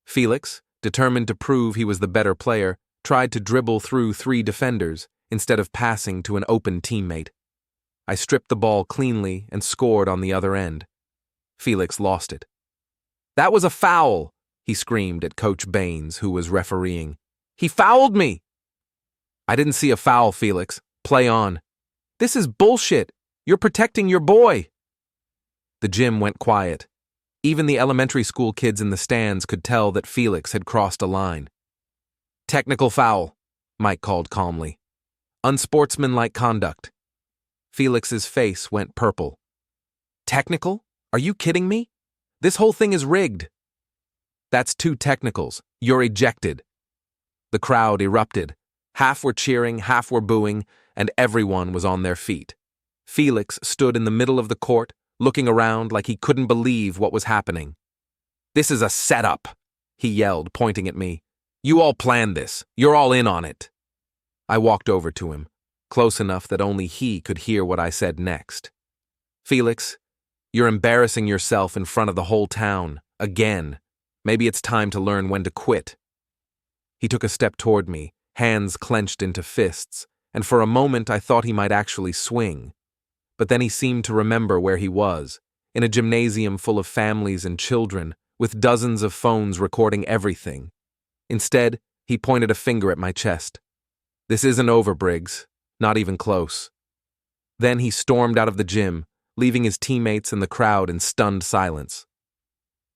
Felix, determined to prove he was the better player, tried to dribble through 3 defenders instead of passing to an open teammate. I stripped the ball cleanly and scored on the other end. Felix lost it. "That was a foul," he screamed at Coach Baines, who was refereeing. "He fouled me!" "I didn't see a foul, Felix. Play on." "This is bullshit. You're protecting your boy." The gym went quiet. Even the elementary school kids in the stands could tell that Felix had crossed a line. "Technical foul," Mike called calmly. "Unsportsmanlike conduct." Felix's face went purple. "Technical? Are you kidding me? This whole thing is rigged." "That's 2 technicals. You're ejected." The crowd erupted. Half were cheering, half were booing, and everyone was on their feet. Felix stood in the middle of the court, looking around like he couldn't believe what was happening. "This is a setup," he yelled, pointing at me. "You all planned this. You're all in on it." I walked over to him, close enough that only he could hear what I said next. "Felix, you're embarrassing yourself in front of the whole town, again. Maybe it's time to learn when to quit." He took a step toward me, hands clenched into fists, and for a moment I thought he might actually swing. But then he seemed to remember where he was, in a gymnasium full of families and children, with dozens of phones recording everything. Instead, he pointed a finger at my chest. "This isn't over, Briggs. Not even close." Then he stormed out of the gym, leaving his teammates and the crowd in stunned silence.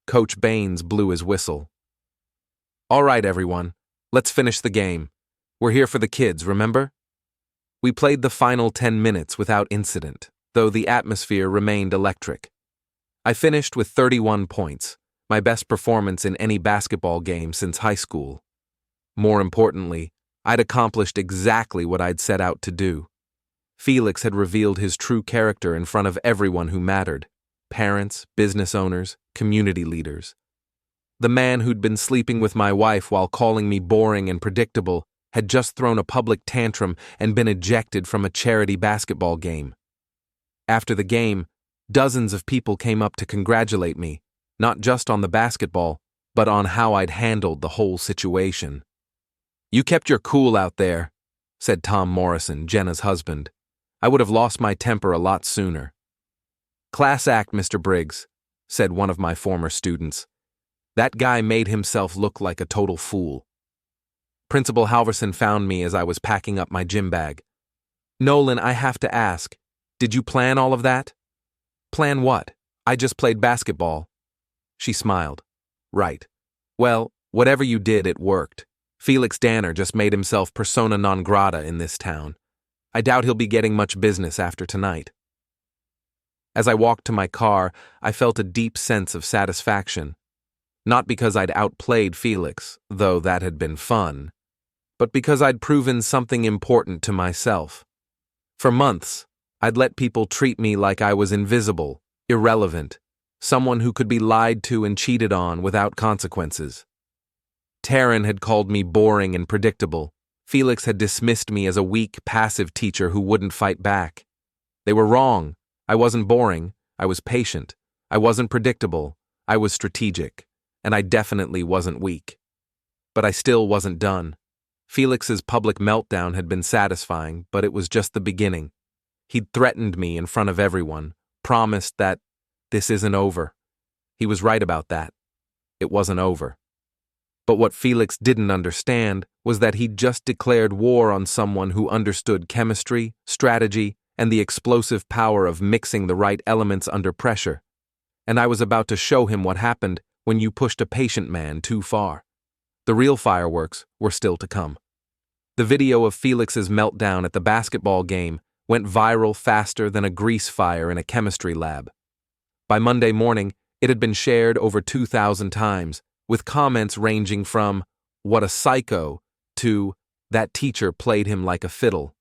Coach Baines blew his whistle. "All right, everyone. Let's finish the game. We're here for the kids, remember?" We played the final 10 minutes without incident, though the atmosphere remained electric. I finished with 31 points, my best performance in any basketball game since high school. More importantly, I'd accomplished exactly what I'd set out to do. Felix had revealed his true character in front of everyone who mattered: parents, business owners, community leaders. The man who'd been sleeping with my wife while calling me boring and predictable had just thrown a public tantrum and been ejected from a charity basketball game. After the game, dozens of people came up to congratulate me, not just on the basketball, but on how I'd handled the whole situation. "You kept your cool out there," said Tom Morrison, Jenna's husband. "I would have lost my temper a lot sooner." "Class act, Mr. Briggs," said one of my former students. "That guy made himself look like a total fool." Principal Halverson found me as I was packing up my gym bag. "Nolan, I have to ask, did you plan all of that?" "Plan what? I just played basketball." She smiled. "Right. Well, whatever you did, it worked. Felix Danner just made himself persona non grata in this town. I doubt he'll be getting much business after tonight." As I walked to my car, I felt a deep sense of satisfaction. Not because I'd outplayed Felix, though that had been fun, but because I'd proven something important to myself. For months, I'd let people treat me like I was invisible, irrelevant, someone who could be lied to and cheated on without consequences. Taryn had called me boring and predictable. Felix had dismissed me as a weak, passive teacher who wouldn't fight back. They were wrong. I wasn't boring. I was patient. I wasn't predictable. I was strategic. And I definitely wasn't weak. But I still wasn't done. Felix's public meltdown had been satisfying, but it was just the beginning. He'd threatened me in front of everyone, promised that this isn't over. He was right about that. It wasn't over. But what Felix didn't understand was that he'd just declared war on someone who understood chemistry, strategy, and the explosive power of mixing the right elements under pressure. And I was about to show him what happened when you pushed a patient man too far. The real fireworks were still to come. The video of Felix's meltdown at the basketball game went viral faster than a grease fire in a chemistry lab. By Monday morning, it had been shared over 2,000 times, with comments ranging from, "What a psycho," to, "That teacher played him like a fiddle."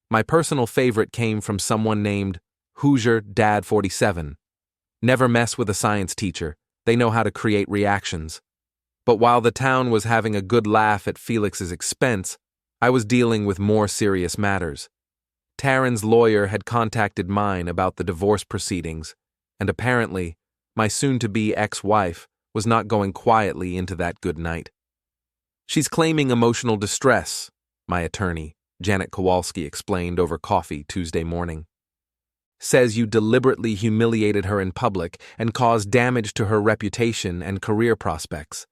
My personal favorite came from someone named Hoosier Dad 47. Never mess with a science teacher. They know how to create reactions. But while the town was having a good laugh at Felix's expense, I was dealing with more serious matters. Taryn's lawyer had contacted mine about the divorce proceedings, and apparently, my soon-to-be ex-wife was not going quietly into that good night. "She's claiming emotional distress," my attorney, Janet Kowalski, explained over coffee Tuesday morning. "Says you deliberately humiliated her in public and caused damage to her reputation and career prospects.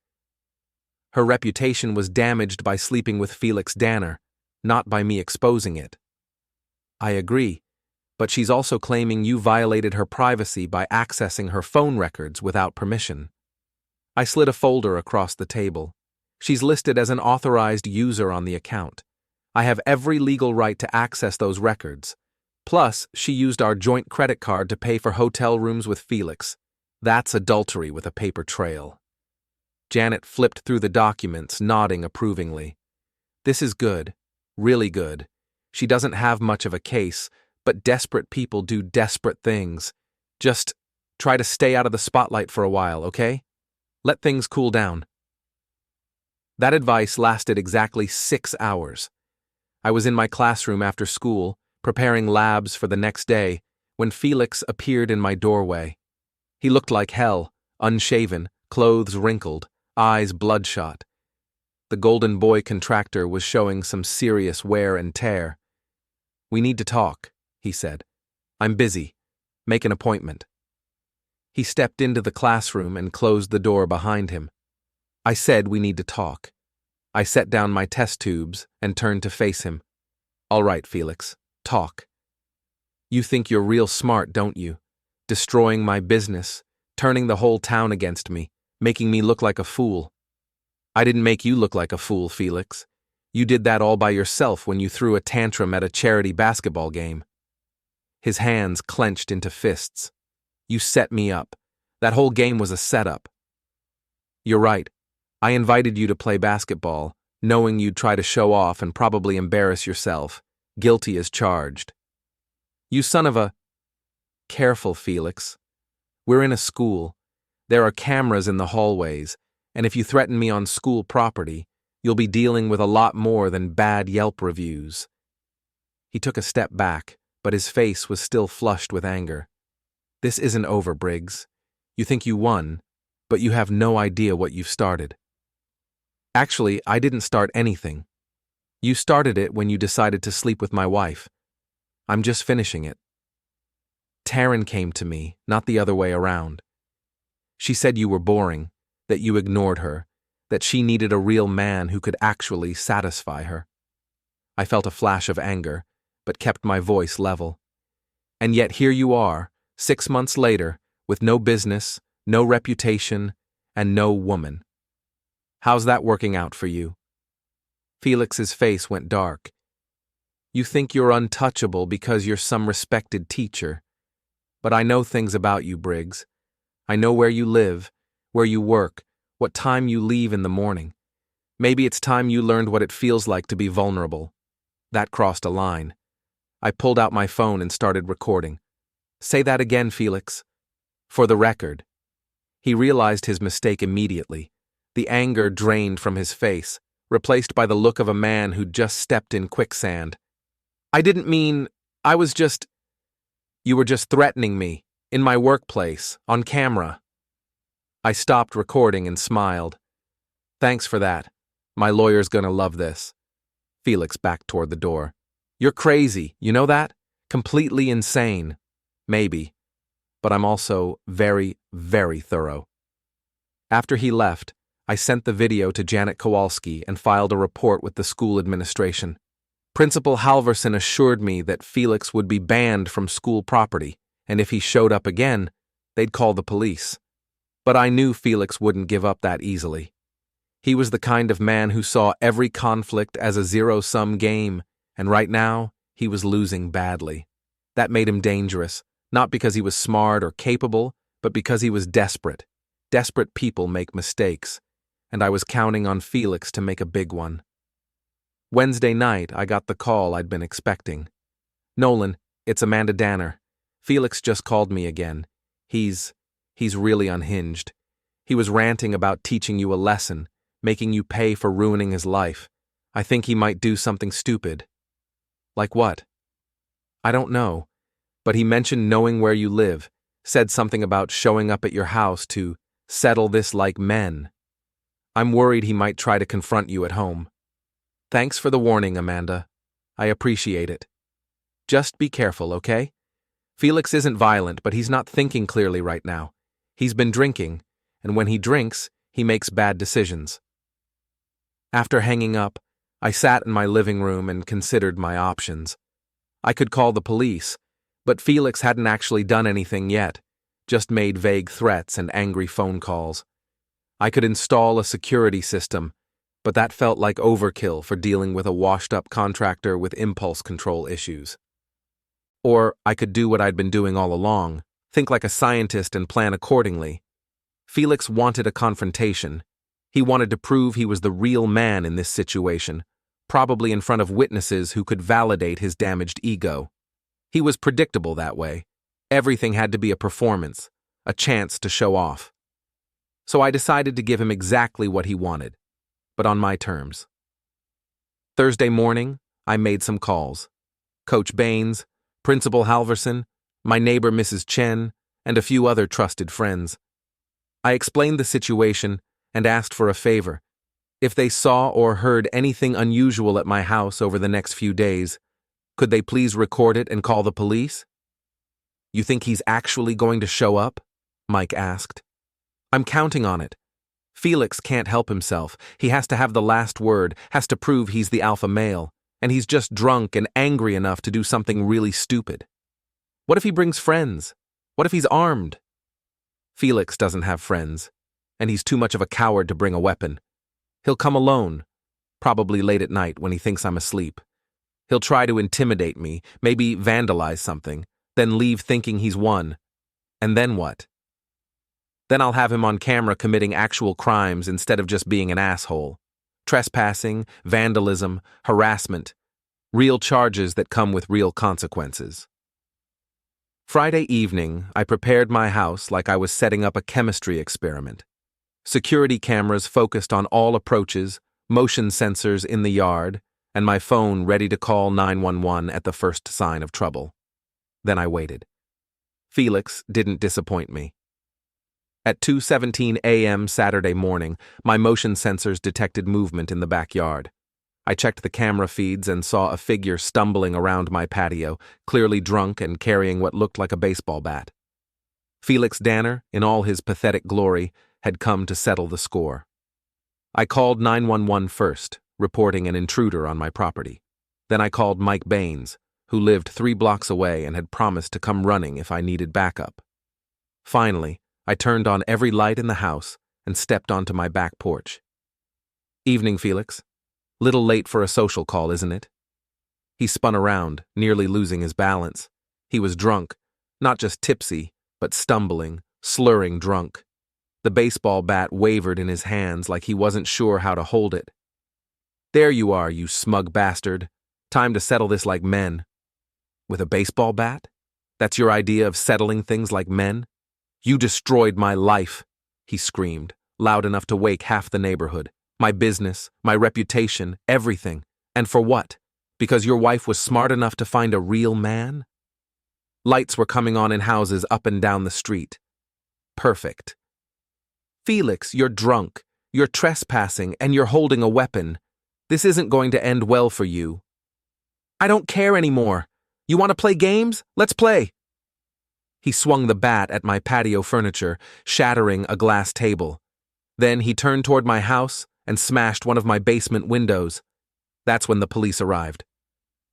Her reputation was damaged by sleeping with Felix Danner, not by me exposing it." "I agree, but she's also claiming you violated her privacy by accessing her phone records without permission." I slid a folder across the table. "She's listed as an authorized user on the account. I have every legal right to access those records. Plus, she used our joint credit card to pay for hotel rooms with Felix. That's adultery with a paper trail." Janet flipped through the documents, nodding approvingly. "This is good. Really good. She doesn't have much of a case, but desperate people do desperate things. Just try to stay out of the spotlight for a while, okay? Let things cool down." That advice lasted exactly 6 hours. I was in my classroom after school, preparing labs for the next day, when Felix appeared in my doorway. He looked like hell, unshaven, clothes wrinkled, eyes bloodshot. The Golden Boy contractor was showing some serious wear and tear. "We need to talk," he said. "I'm busy. Make an appointment." He stepped into the classroom and closed the door behind him. I said we need to talk. I set down my test tubes and turned to face him. "All right, Felix, talk. You think you're real smart, don't you? Destroying my business, turning the whole town against me, making me look like a fool." "I didn't make you look like a fool, Felix. You did that all by yourself when you threw a tantrum at a charity basketball game." His hands clenched into fists. "You set me up. That whole game was a setup." "You're right. I invited you to play basketball, knowing you'd try to show off and probably embarrass yourself, guilty as charged. You son of a... Careful, Felix. We're in a school. There are cameras in the hallways, and if you threaten me on school property, you'll be dealing with a lot more than bad Yelp reviews. He took a step back, but his face was still flushed with anger. This isn't over, Briggs. You think you won, but you have no idea what you've started. Actually, I didn't start anything. You started it when you decided to sleep with my wife. I'm just finishing it. Taryn came to me, not the other way around. She said you were boring, that you ignored her, that she needed a real man who could actually satisfy her. I felt a flash of anger, but kept my voice level. And yet here you are, 6 months later, with no business, no reputation, and no woman. How's that working out for you? Felix's face went dark. You think you're untouchable because you're some respected teacher. But I know things about you, Briggs. I know where you live, where you work, what time you leave in the morning. Maybe it's time you learned what it feels like to be vulnerable. That crossed a line. I pulled out my phone and started recording. Say that again, Felix. For the record. He realized his mistake immediately. The anger drained from his face, replaced by the look of a man who'd just stepped in quicksand. I didn't mean, I was just... You were just threatening me, in my workplace, on camera. I stopped recording and smiled. Thanks for that. My lawyer's gonna love this. Felix backed toward the door. You're crazy, you know that? Completely insane. Maybe. But I'm also very, very thorough. After he left, I sent the video to Janet Kowalski and filed a report with the school administration. Principal Halverson assured me that Felix would be banned from school property, and if he showed up again, they'd call the police. But I knew Felix wouldn't give up that easily. He was the kind of man who saw every conflict as a zero-sum game, and right now, he was losing badly. That made him dangerous, not because he was smart or capable, but because he was desperate. Desperate people make mistakes, and I was counting on Felix to make a big one. Wednesday night, I got the call I'd been expecting. Nolan, it's Amanda Danner. Felix just called me again. He's really unhinged. He was ranting about teaching you a lesson, making you pay for ruining his life. I think he might do something stupid. Like what? I don't know, but he mentioned knowing where you live, said something about showing up at your house to settle this like men. I'm worried he might try to confront you at home. Thanks for the warning, Amanda. I appreciate it. Just be careful, okay? Felix isn't violent, but he's not thinking clearly right now. He's been drinking, and when he drinks, he makes bad decisions. After hanging up, I sat in my living room and considered my options. I could call the police, but Felix hadn't actually done anything yet, just made vague threats and angry phone calls. I could install a security system, but that felt like overkill for dealing with a washed-up contractor with impulse control issues. Or I could do what I'd been doing all along, think like a scientist and plan accordingly. Felix wanted a confrontation. He wanted to prove he was the real man in this situation, probably in front of witnesses who could validate his damaged ego. He was predictable that way. Everything had to be a performance, a chance to show off. So I decided to give him exactly what he wanted, but on my terms. Thursday morning, I made some calls. Coach Baines, Principal Halverson, my neighbor Mrs. Chen, and a few other trusted friends. I explained the situation and asked for a favor. If they saw or heard anything unusual at my house over the next few days, could they please record it and call the police? You think he's actually going to show up? Mike asked. I'm counting on it. Felix can't help himself. He has to have the last word, has to prove he's the alpha male, and he's just drunk and angry enough to do something really stupid. What if he brings friends? What if he's armed? Felix doesn't have friends, and he's too much of a coward to bring a weapon. He'll come alone, probably late at night when he thinks I'm asleep. He'll try to intimidate me, maybe vandalize something, then leave thinking he's won. And then what? Then I'll have him on camera committing actual crimes instead of just being an asshole. Trespassing, vandalism, harassment, real charges that come with real consequences. Friday evening, I prepared my house like I was setting up a chemistry experiment. Security cameras focused on all approaches, motion sensors in the yard, and my phone ready to call 911 at the first sign of trouble. Then I waited. Felix didn't disappoint me. At 2:17 a.m. Saturday morning, my motion sensors detected movement in the backyard. I checked the camera feeds and saw a figure stumbling around my patio, clearly drunk and carrying what looked like a baseball bat. Felix Danner, in all his pathetic glory, had come to settle the score. I called 911 first, reporting an intruder on my property. Then I called Mike Baines, who lived 3 blocks away and had promised to come running if I needed backup. Finally, I turned on every light in the house and stepped onto my back porch. "Evening, Felix. Little late for a social call, isn't it?" He spun around, nearly losing his balance. He was drunk, not just tipsy, but stumbling, slurring drunk. The baseball bat wavered in his hands like he wasn't sure how to hold it. "There you are, you smug bastard. Time to settle this like men." "With a baseball bat? That's your idea of settling things like men? You destroyed my life," he screamed, loud enough to wake half the neighborhood. "My business, my reputation, everything. And for what? Because your wife was smart enough to find a real man?" Lights were coming on in houses up and down the street. Perfect. "Felix, you're drunk, you're trespassing, and you're holding a weapon. This isn't going to end well for you." "I don't care anymore. You want to play games? Let's play." He swung the bat at my patio furniture, shattering a glass table. Then he turned toward my house and smashed one of my basement windows. That's when the police arrived.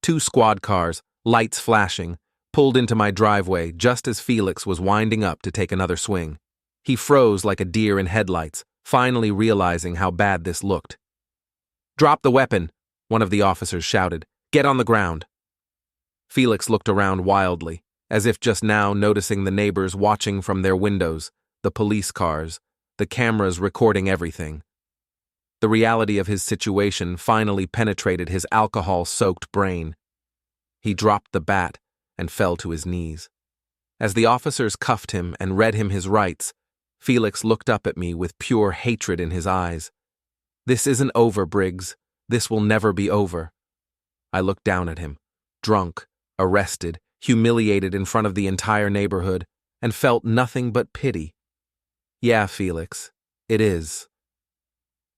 2 squad cars, lights flashing, pulled into my driveway just as Felix was winding up to take another swing. He froze like a deer in headlights, finally realizing how bad this looked. "Drop the weapon," one of the officers shouted. "Get on the ground." Felix looked around wildly, as if just now noticing the neighbors watching from their windows, the police cars, the cameras recording everything. The reality of his situation finally penetrated his alcohol-soaked brain. He dropped the bat and fell to his knees. As the officers cuffed him and read him his rights, Felix looked up at me with pure hatred in his eyes. "This isn't over, Briggs. This will never be over." I looked down at him, drunk, arrested, humiliated in front of the entire neighborhood, and felt nothing but pity. "Yeah, Felix, it is."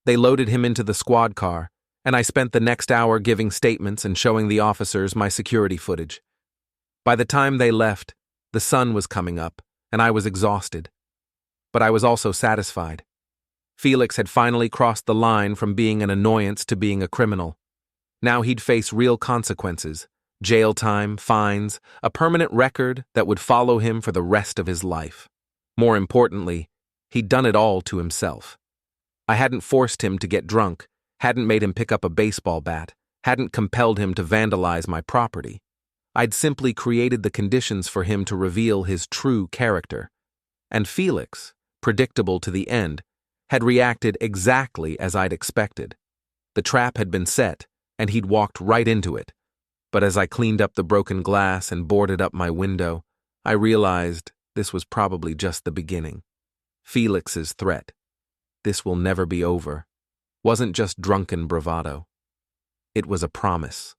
They loaded him into the squad car, and I spent the next hour giving statements and showing the officers my security footage. By the time they left, the sun was coming up, and I was exhausted. But I was also satisfied. Felix had finally crossed the line from being an annoyance to being a criminal. Now he'd face real consequences, jail time, fines, a permanent record that would follow him for the rest of his life. More importantly, he'd done it all to himself. I hadn't forced him to get drunk, hadn't made him pick up a baseball bat, hadn't compelled him to vandalize my property. I'd simply created the conditions for him to reveal his true character. And Felix, predictable to the end, had reacted exactly as I'd expected. The trap had been set, and he'd walked right into it. But as I cleaned up the broken glass and boarded up my window, I realized this was probably just the beginning. Felix's threat, "This will never be over," wasn't just drunken bravado. It was a promise.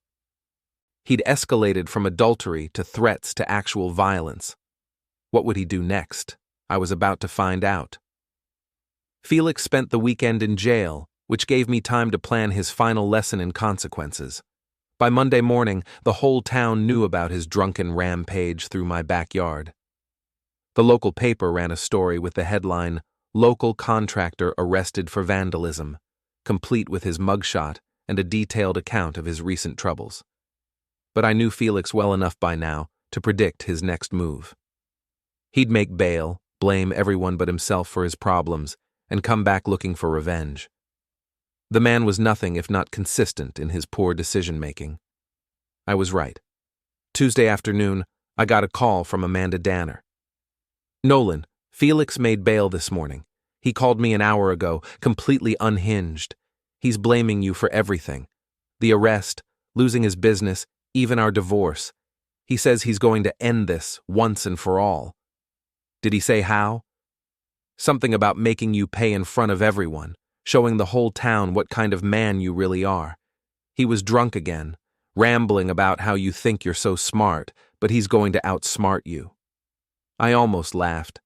He'd escalated from adultery to threats to actual violence. What would he do next? I was about to find out. Felix spent the weekend in jail, which gave me time to plan his final lesson in consequences. By Monday morning, the whole town knew about his drunken rampage through my backyard. The local paper ran a story with the headline, "Local Contractor Arrested for Vandalism," complete with his mugshot and a detailed account of his recent troubles. But I knew Felix well enough by now to predict his next move. He'd make bail, blame everyone but himself for his problems, and come back looking for revenge. The man was nothing if not consistent in his poor decision-making. I was right. Tuesday afternoon, I got a call from Amanda Danner. "Nolan, Felix made bail this morning. He called me an hour ago, completely unhinged. He's blaming you for everything. The arrest, losing his business, even our divorce. He says he's going to end this once and for all. Did he say how? Something about making you pay in front of everyone, showing the whole town what kind of man you really are. He was drunk again, rambling about how you think you're so smart, but he's going to outsmart you. I almost laughed.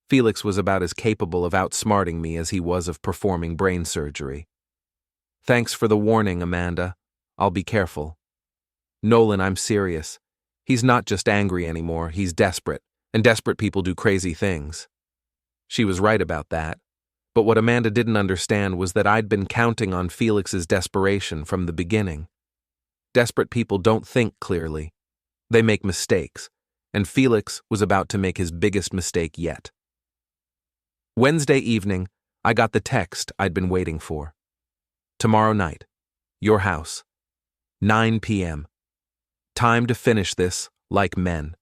Felix was about as capable of outsmarting me as he was of performing brain surgery. Thanks for the warning, Amanda. I'll be careful. Nolan, I'm serious. He's not just angry anymore, he's desperate, and desperate people do crazy things. She was right about that, but what Amanda didn't understand was that I'd been counting on Felix's desperation from the beginning. Desperate people don't think clearly. They make mistakes, and Felix was about to make his biggest mistake yet. Wednesday evening, I got the text I'd been waiting for. Tomorrow night, your house, 9 p.m. Time to finish this like men.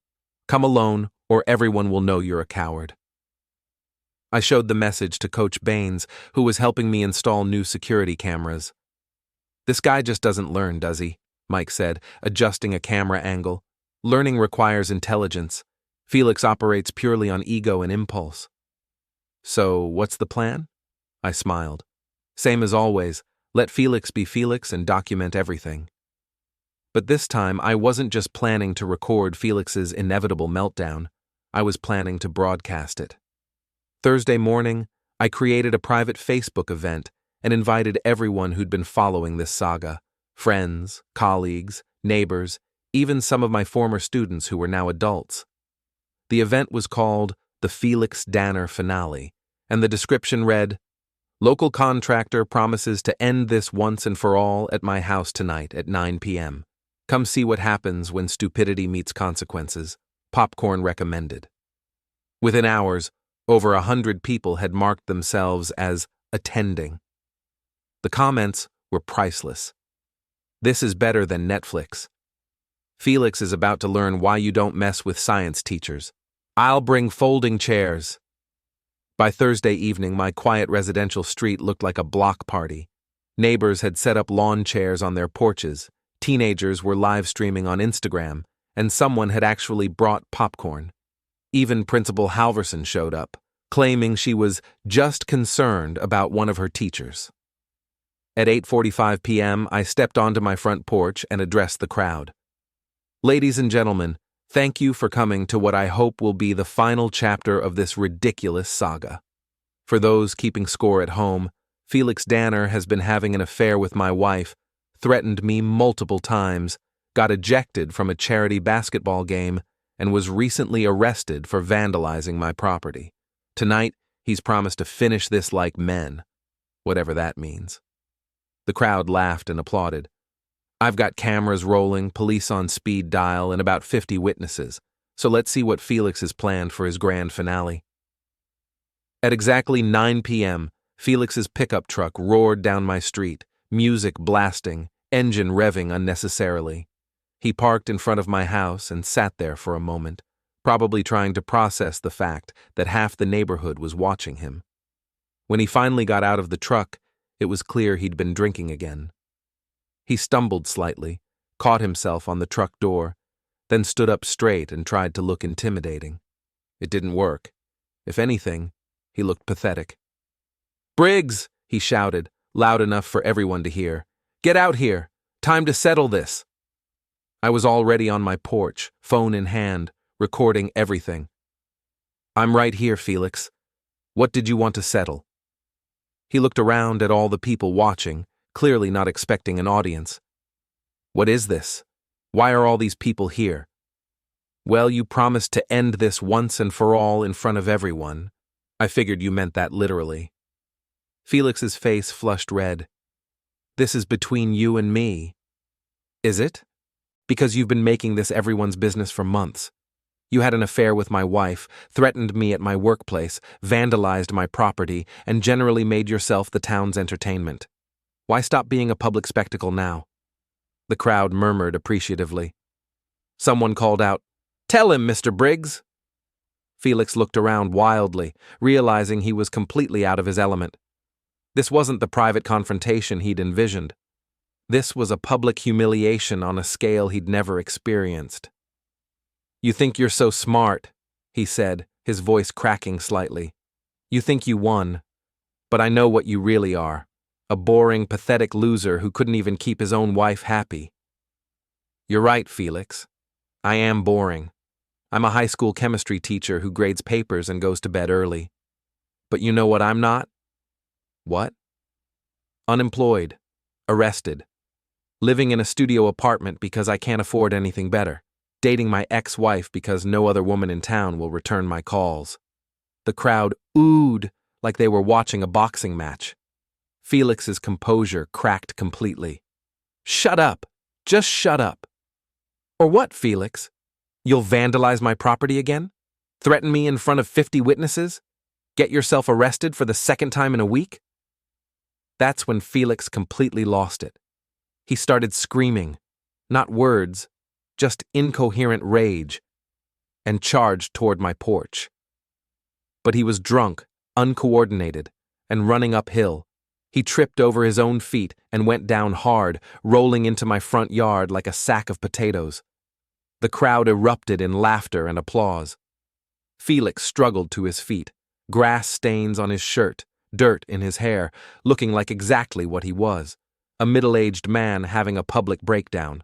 Come alone, or everyone will know you're a coward. I showed the message to Coach Baines, who was helping me install new security cameras. This guy just doesn't learn, does he? Mike said, adjusting a camera angle. Learning requires intelligence. Felix operates purely on ego and impulse. So, what's the plan? I smiled. Same as always, let Felix be Felix and document everything. But this time, I wasn't just planning to record Felix's inevitable meltdown. I was planning to broadcast it. Thursday morning, I created a private Facebook event and invited everyone who'd been following this saga. Friends, colleagues, neighbors, even some of my former students who were now adults. The event was called the Felix Danner Finale, and the description read, "Local contractor promises to end this once and for all at my house tonight at 9 p.m. Come see what happens when stupidity meets consequences. Popcorn recommended." Within hours, over 100 people had marked themselves as attending. The comments were priceless. This is better than Netflix. Felix is about to learn why you don't mess with science teachers. I'll bring folding chairs. By Thursday evening, my quiet residential street looked like a block party. Neighbors had set up lawn chairs on their porches, teenagers were live streaming on Instagram, and someone had actually brought popcorn. Even Principal Halverson showed up, claiming she was just concerned about one of her teachers. At 8:45 p.m., I stepped onto my front porch and addressed the crowd. Ladies and gentlemen, thank you for coming to what I hope will be the final chapter of this ridiculous saga. For those keeping score at home, Felix Danner has been having an affair with my wife, threatened me multiple times, got ejected from a charity basketball game, and was recently arrested for vandalizing my property. Tonight, he's promised to finish this like men, whatever that means. The crowd laughed and applauded. I've got cameras rolling, police on speed dial, and about 50 witnesses, so let's see what Felix has planned for his grand finale. At exactly 9 p.m., Felix's pickup truck roared down my street, music blasting, engine revving unnecessarily. He parked in front of my house and sat there for a moment, probably trying to process the fact that half the neighborhood was watching him. When he finally got out of the truck, it was clear he'd been drinking again. He stumbled slightly, caught himself on the truck door, then stood up straight and tried to look intimidating. It didn't work. If anything, he looked pathetic. "Briggs!" he shouted, loud enough for everyone to hear. "Get out here! Time to settle this!" I was already on my porch, phone in hand, recording everything. "I'm right here, Felix. What did you want to settle?" He looked around at all the people watching, clearly not expecting an audience. "What is this? Why are all these people here?" "Well, you promised to end this once and for all in front of everyone. I figured you meant that literally." Felix's face flushed red. "This is between you and me." "Is it? Because you've been making this everyone's business for months. You had an affair with my wife, threatened me at my workplace, vandalized my property, and generally made yourself the town's entertainment. Why stop being a public spectacle now?" The crowd murmured appreciatively. Someone called out, "Tell him, Mr. Briggs!" Felix looked around wildly, realizing he was completely out of his element. This wasn't the private confrontation he'd envisioned. This was a public humiliation on a scale he'd never experienced. "You think you're so smart," he said, his voice cracking slightly. "You think you won. But I know what you really are. A boring, pathetic loser who couldn't even keep his own wife happy." "You're right, Felix. I am boring. I'm a high school chemistry teacher who grades papers and goes to bed early. But you know what I'm not?" "What?" "Unemployed. Arrested. Living in a studio apartment because I can't afford anything better. Dating my ex-wife because no other woman in town will return my calls." The crowd oohed like they were watching a boxing match. Felix's composure cracked completely. "Shut up. Just shut up." "Or what, Felix? You'll vandalize my property again? Threaten me in front of 50 witnesses? Get yourself arrested for the second time in a week?" That's when Felix completely lost it. He started screaming, not words, just incoherent rage, and charged toward my porch. But he was drunk, uncoordinated, and running uphill. He tripped over his own feet and went down hard, rolling into my front yard like a sack of potatoes. The crowd erupted in laughter and applause. Felix struggled to his feet, grass stains on his shirt, dirt in his hair, looking like exactly what he was, a middle-aged man having a public breakdown.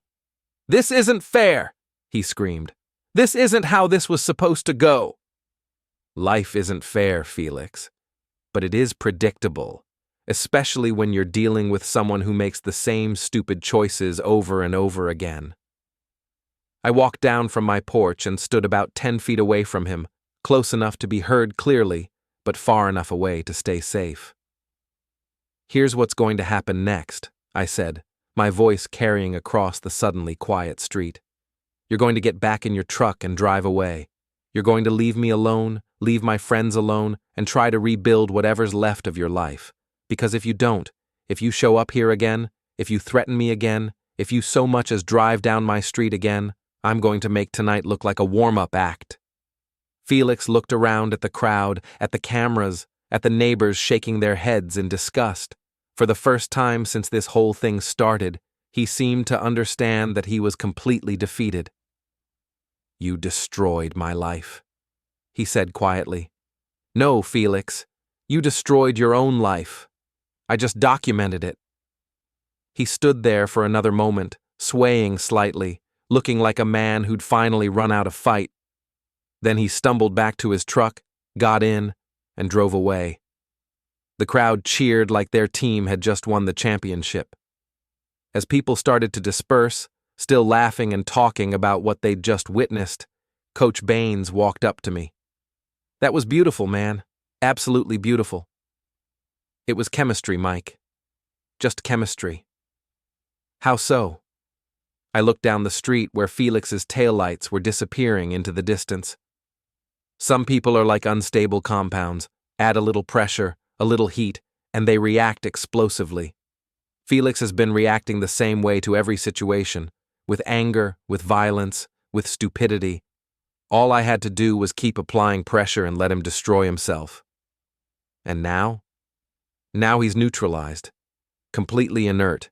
"This isn't fair," he screamed. "This isn't how this was supposed to go." Life isn't fair, Felix, but it is predictable, especially when you're dealing with someone who makes the same stupid choices over and over again. I walked down from my porch and stood about 10 feet away from him, close enough to be heard clearly, but far enough away to stay safe. "Here's what's going to happen next," I said, my voice carrying across the suddenly quiet street. "You're going to get back in your truck and drive away. You're going to leave me alone, leave my friends alone, and try to rebuild whatever's left of your life. Because if you don't, if you show up here again, if you threaten me again, if you so much as drive down my street again, I'm going to make tonight look like a warm-up act." Felix looked around at the crowd, at the cameras, at the neighbors shaking their heads in disgust. For the first time since this whole thing started, he seemed to understand that he was completely defeated. "You destroyed my life," he said quietly. "No, Felix, you destroyed your own life. I just documented it." He stood there for another moment, swaying slightly, looking like a man who'd finally run out of fight. Then he stumbled back to his truck, got in, and drove away. The crowd cheered like their team had just won the championship. As people started to disperse, still laughing and talking about what they'd just witnessed, Coach Baines walked up to me. "That was beautiful, man. Absolutely beautiful." "It was chemistry, Mike. Just chemistry." "How so?" I looked down the street where Felix's taillights were disappearing into the distance. "Some people are like unstable compounds. Add a little pressure, a little heat, and they react explosively. Felix has been reacting the same way to every situation, with anger, with violence, with stupidity. All I had to do was keep applying pressure and let him destroy himself. And now? Now he's neutralized, completely inert.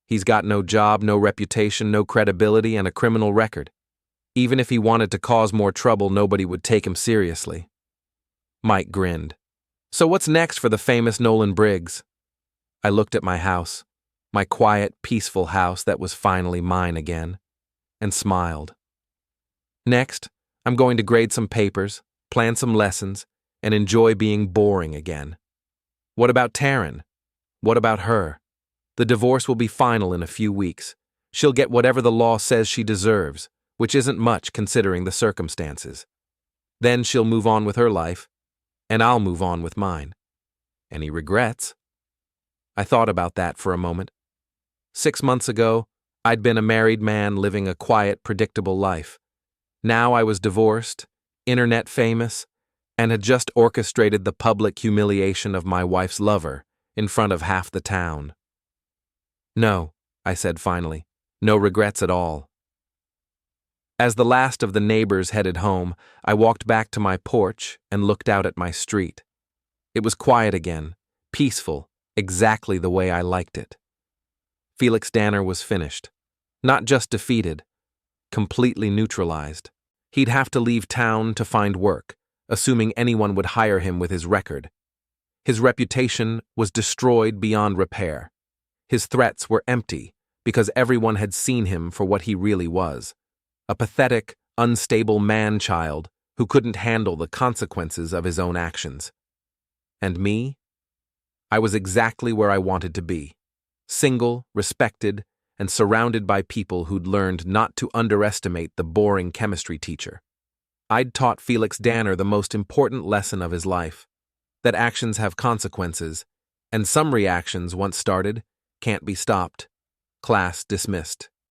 He's got no job, no reputation, no credibility, and a criminal record. Even if he wanted to cause more trouble, nobody would take him seriously." Mike grinned. "So what's next for the famous Nolan Briggs?" I looked at my house, my quiet, peaceful house that was finally mine again, and smiled. "Next, I'm going to grade some papers, plan some lessons, and enjoy being boring again. What about Taryn? What about her? The divorce will be final in a few weeks. She'll get whatever the law says she deserves, which isn't much considering the circumstances. Then she'll move on with her life, and I'll move on with mine. Any regrets?" I thought about that for a moment. 6 months ago, I'd been a married man living a quiet, predictable life. Now I was divorced, internet famous, and had just orchestrated the public humiliation of my wife's lover in front of half the town. "No," I said finally, "no regrets at all." As the last of the neighbors headed home, I walked back to my porch and looked out at my street. It was quiet again, peaceful, exactly the way I liked it. Felix Danner was finished. Not just defeated, completely neutralized. He'd have to leave town to find work, assuming anyone would hire him with his record. His reputation was destroyed beyond repair. His threats were empty because everyone had seen him for what he really was, a pathetic, unstable man-child who couldn't handle the consequences of his own actions. And me? I was exactly where I wanted to be, single, respected, and surrounded by people who'd learned not to underestimate the boring chemistry teacher. I'd taught Felix Danner the most important lesson of his life, that actions have consequences, and some reactions, once started, can't be stopped. Class dismissed.